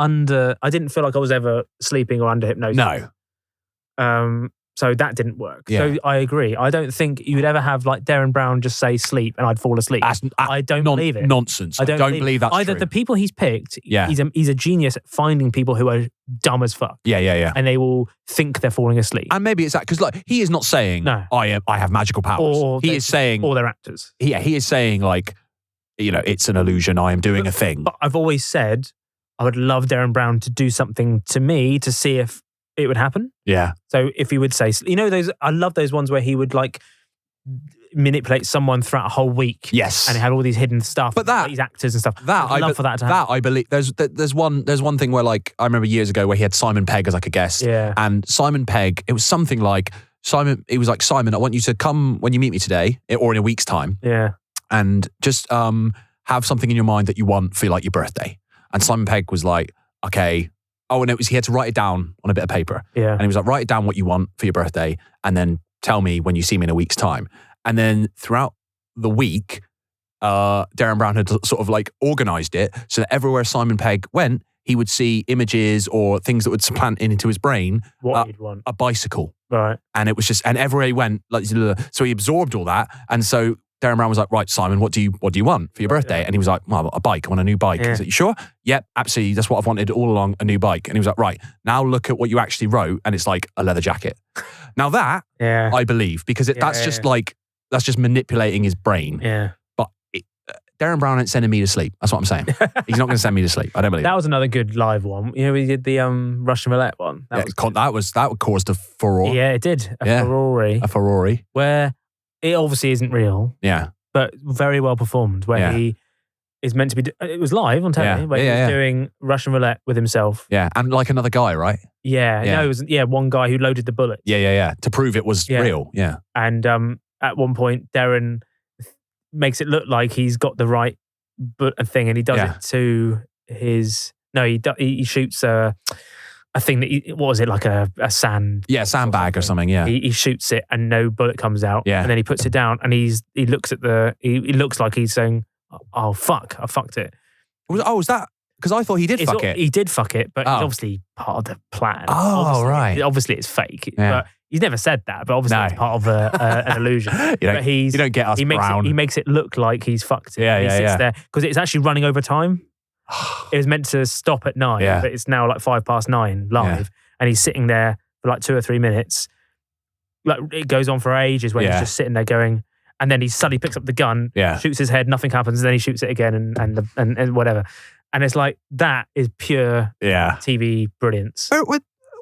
didn't feel like I was ever sleeping or under hypnosis. No. So that didn't work. Yeah. So I agree. I don't think you would ever have Derren Brown just say sleep and I'd fall asleep. I don't believe it. Nonsense. I don't believe that's either true. the people he's picked, he's a genius at finding people who are dumb as fuck. Yeah. And they will think they're falling asleep. And maybe it's that because he is not saying I have magical powers. He is saying or they're actors. He is saying it's an illusion. I am doing a thing. But I've always said I would love Derren Brown to do something to me to see if it would happen. Yeah. So if he would say, I love those ones where he would manipulate someone throughout a whole week. Yes. And he had all these hidden stuff. But these actors and stuff. I'd love for that to happen. That I believe. There's one thing where I remember years ago where he had Simon Pegg as a guest. Yeah. And Simon Pegg, it was something like Simon. It was like, Simon, I want you to come when you meet me today or in a week's time. Yeah. And just have something in your mind that you want for your birthday. And Simon Pegg was like, okay. Oh, and he had to write it down on a bit of paper. Yeah. And he was like, write down what you want for your birthday and then tell me when you see me in a week's time. And then throughout the week, Derren Brown had sort of organised it so that everywhere Simon Pegg went, he would see images or things that would supplant into his brain. What he'd want. A bicycle. Right. And it was just, and everywhere he went, so he absorbed all that. And so Derren Brown was like, right, Simon, what do you want for your birthday? And he was like, well, a bike. I want a new bike. Yeah. He's like, you sure? Yep, absolutely. That's what I've wanted all along, a new bike. And he was like, right, now look at what you actually wrote. And it's like a leather jacket. Now that, I believe, because that's just manipulating his brain. Yeah. But Derren Brown ain't sending me to sleep. That's what I'm saying. He's not going to send me to sleep. I don't believe that was another good live one. We did the Russian roulette one. That caused a furore. Yeah, it did. A furore. Where it obviously isn't real. Yeah. But very well performed. Where is meant to be. It was live on telly where he was doing Russian roulette with himself. Yeah, and like another guy, right? Yeah, no, it was one guy who loaded the bullets. Yeah. To prove it was real. Yeah. And at one point, Darren makes it look like he's got the right thing, and he does it to his. No, he shoots a thing that what was it, like a sand? Yeah, sandbag or something. Yeah. He shoots it, and no bullet comes out. Yeah. And then he puts it down, and he looks at he looks like he's saying, "Oh fuck, I fucked it." Was that? Because I thought he did fuck it. He did fuck it, but it's obviously part of the plan. Oh, right. Obviously, it's fake. Yeah. But he's never said that, but obviously it's part of an illusion. You don't get us brown. He makes it look like he's fucked it. Yeah, he sits there because it's actually running over time. It was meant to stop at 9, but it's now like 9:05 live, and he's sitting there for like 2 or 3 minutes. Like it goes on for ages where he's just sitting there going, and then he suddenly picks up the gun, shoots his head, nothing happens, and then he shoots it again, and whatever. And it's like, that is pure TV brilliance.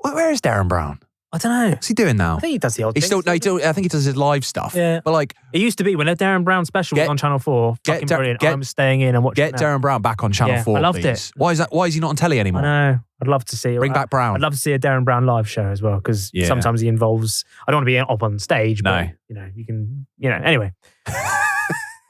Where is Darren Brown? I don't know. What's he doing now? I think he does the odd thing. I think he does his live stuff. Yeah. But like, it used to be when a Darren Brown special was on Channel 4. Fucking brilliant. I'm staying in and watching it. Get Darren Brown back on Channel 4, I loved please. it. Why is that? Why is he not on telly anymore? I know. I'd love to see it. Bring back Brown. I'd love to see a Darren Brown live show as well, because sometimes he involves. I don't want to be up on stage, but you can. Anyway.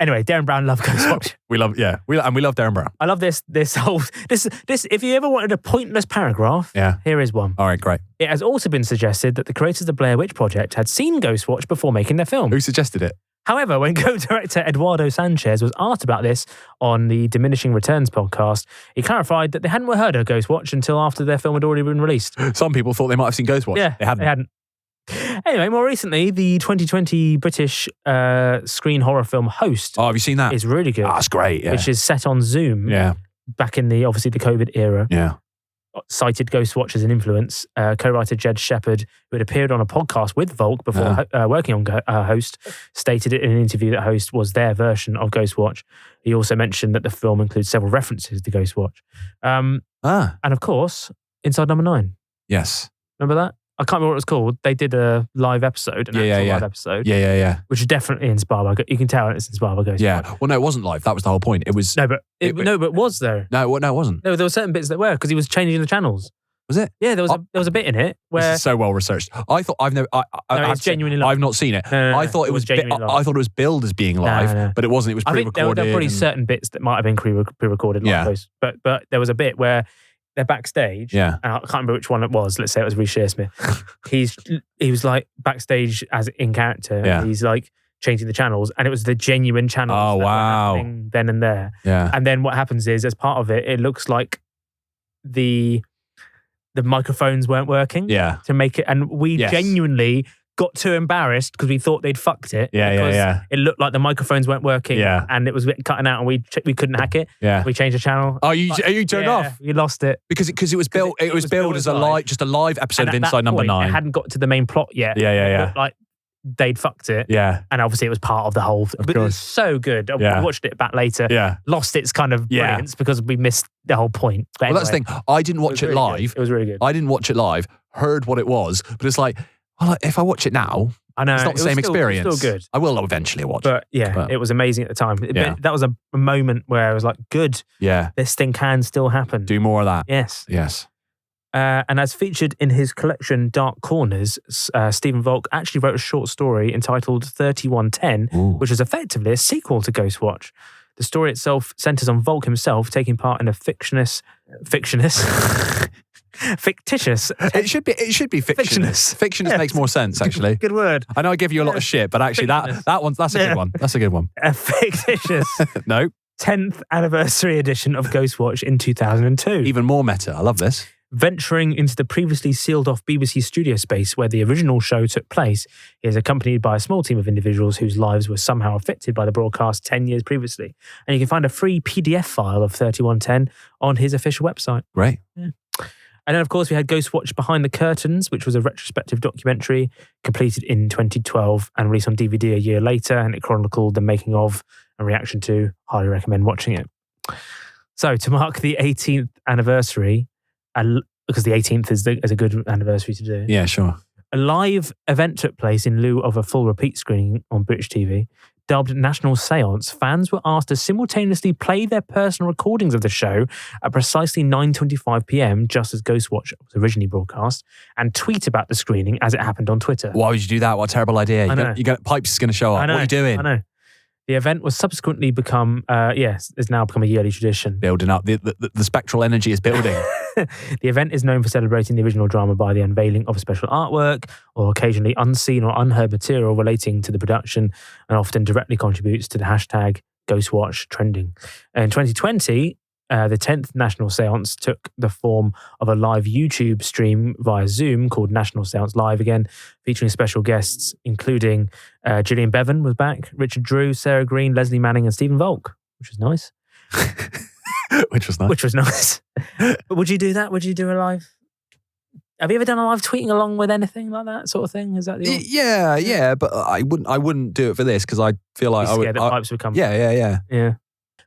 Anyway, Darren Brown, love Ghostwatch. We love Darren Brown. I love this whole this. If you ever wanted a pointless paragraph, here is one. All right, great. It has also been suggested that the creators of the Blair Witch Project had seen Ghostwatch before making their film. Who suggested it? However, when co-director Eduardo Sanchez was asked about this on the Diminishing Returns podcast, he clarified that they hadn't heard of Ghostwatch until after their film had already been released. Some people thought they might have seen Ghostwatch. Yeah, they hadn't. Anyway, more recently, the 2020 British screen horror film Host. Oh, have you seen that? It's really good. Oh, it's great, yeah. Which is set on Zoom. Yeah. Back in the COVID era. Yeah. Cited Ghostwatch as an influence. Co-writer Jed Shepard, who had appeared on a podcast with Volk before working on Host, stated in an interview that Host was their version of Ghostwatch. He also mentioned that the film includes several references to Ghostwatch. And of course, Inside Number 9. Yes. Remember that? I can't remember what it was called. They did a live episode, live episode. Yeah. Which is definitely inspired by. You can tell it's inspired by Ghostwatch. Yeah. Well, no, it wasn't live. That was the whole point. It was but it was though. No, it wasn't. No, there were certain bits that were because he was changing the channels. Was it? Yeah, there was a bit in it where this is so well researched. I thought it's genuinely live. I've not seen it. No, I thought it was genuinely live. I thought it was billed as being live, but it wasn't. It was pre-recorded. I think there were probably certain bits that might have been pre-recorded. But there was a bit where they're backstage. Yeah. And I can't remember which one it was. Let's say it was Reece Shearsmith. He was like backstage as in character. Yeah. And he's like changing the channels, and it was the genuine channels. Oh, that wow. were happening then and there. Yeah. And then what happens is, as part of it, it looks like the microphones weren't working. Yeah. To make it, and we genuinely got too embarrassed because we thought they'd fucked it. Yeah. It looked like the microphones weren't working. Yeah. And it was cutting out, and we couldn't hack it. Yeah. We changed the channel. Oh, you turned off? We lost it because it was built. It was billed as a live episode of Inside Number 9. It hadn't got to the main plot yet. Yeah. It looked like they'd fucked it. Yeah. And obviously it was part of the whole thing. But it was so good. I watched it back later. Yeah. Lost its kind of brilliance because we missed the whole point. But well, that's the thing. I didn't watch it live. It was really good. I didn't watch it live. Heard what it was, but it's like, well, if I watch it now, I know it's not the same experience. It's still good. I will eventually watch it. But it was amazing at the time. That was a moment where I was like, good. Yeah. This thing can still happen. Do more of that. Yes. Yes. And as featured in his collection Dark Corners, Stephen Volk actually wrote a short story entitled 3110, which is effectively a sequel to Ghostwatch. The story itself centers on Volk himself taking part in a fictitious. It should be fictitious. Fictitious makes more sense, actually. Good word. I know I give you a lot of shit, but actually that's a good one. That's a good one. A fictitious. No. 10th anniversary edition of Ghostwatch in 2002. Even more meta. I love this. Venturing into the previously sealed-off BBC studio space where the original show took place, he is accompanied by a small team of individuals whose lives were somehow affected by the broadcast 10 years previously. And you can find a free PDF file of 3110 on his official website. Great. Yeah. And then, of course, we had Ghostwatch Behind the Curtains, which was a retrospective documentary completed in 2012 and released on DVD a year later, and it chronicled the making of and reaction to. Highly recommend watching it. So, to mark the 18th anniversary, because the 18th is a good anniversary to do. Yeah, sure. A live event took place in lieu of a full repeat screening on British TV. dubbed National Seance, fans were asked to simultaneously play their personal recordings of the show at precisely 9:25 p.m, just as Ghostwatch was originally broadcast, and tweet about the screening as it happened on Twitter. Why would you do that? What a terrible idea. You got Pipes is going to show up. I know, what are you doing? I know. The event was subsequently has now become a yearly tradition. Building up. The spectral energy is building. The event is known for celebrating the original drama by the unveiling of special artwork or occasionally unseen or unheard material relating to the production, and often directly contributes to the hashtag Ghostwatch trending. In 2020, the 10th National Seance took the form of a live YouTube stream via Zoom called National Seance Live again, featuring special guests including Gillian Bevan was back, Richard Drew, Sarah Greene, Leslie Manning and Stephen Volk, which was nice. Which was nice. But would you do that? Would you do a live? Have you ever done a live tweeting along with anything like that sort of thing? Is that the yeah, but I wouldn't do it for this because I feel like I would. Pipes would come. Yeah.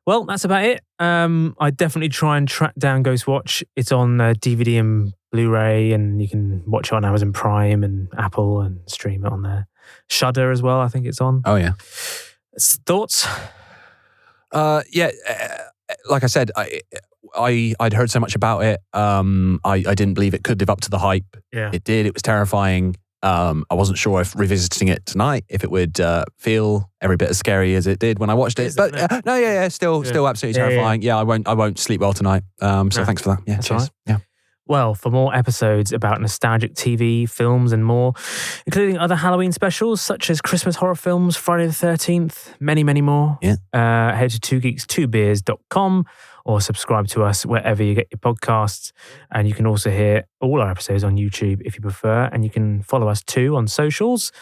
Well, that's about it. I'd definitely try and track down Ghostwatch. It's on DVD and Blu-ray, and you can watch it on Amazon Prime and Apple and stream it on there. Shudder as well, I think it's on. Oh yeah. Thoughts? Like I said, I'd heard so much about it. I didn't believe it could live up to the hype. Yeah. It did. It was terrifying. I wasn't sure if revisiting it tonight, if it would feel every bit as scary as it did when I watched it. But still absolutely terrifying. Yeah, I won't sleep well tonight. Thanks for that. Yeah, cheers. Right. Yeah. Well, for more episodes about nostalgic TV, films and more, including other Halloween specials such as Christmas horror films, Friday the 13th, many, many more, head to twogeeks2beers.com or subscribe to us wherever you get your podcasts. And you can also hear all our episodes on YouTube if you prefer. And you can follow us too on socials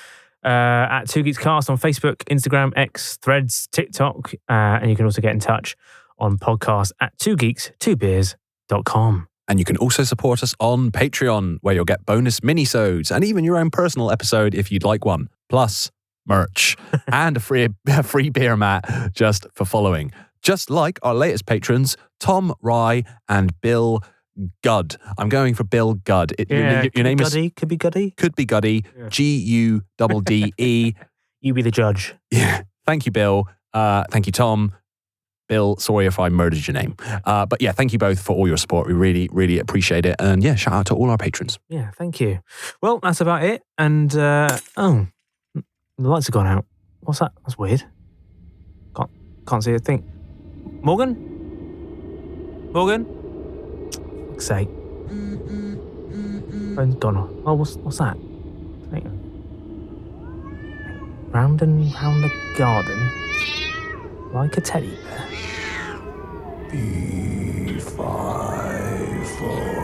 at Two Geeks Cast on Facebook, Instagram, X, Threads, TikTok. And you can also get in touch on podcast at twogeeks2beers.com. And you can also support us on Patreon, where you'll get bonus minisodes and even your own personal episode if you'd like one. Plus merch and a free beer mat just for following. Just like our latest patrons, Tom Rye and Bill Gudd. I'm going for Bill Gudd. Your name could be Guddy. Could be Guddy. Gudde. You be the judge. Yeah. Thank you, Bill. Thank you, Tom. Bill, sorry if I murdered your name. But yeah, thank you both for all your support. We really, really appreciate it. And yeah, shout out to all our patrons. Yeah, thank you. Well, that's about it. And, the lights have gone out. What's that? That's weird. Can't see a thing. Morgan? Fuck's sake. Phone's gone off. Oh, what's that? Hang on. Round and round the garden. Like a teddy bear. B5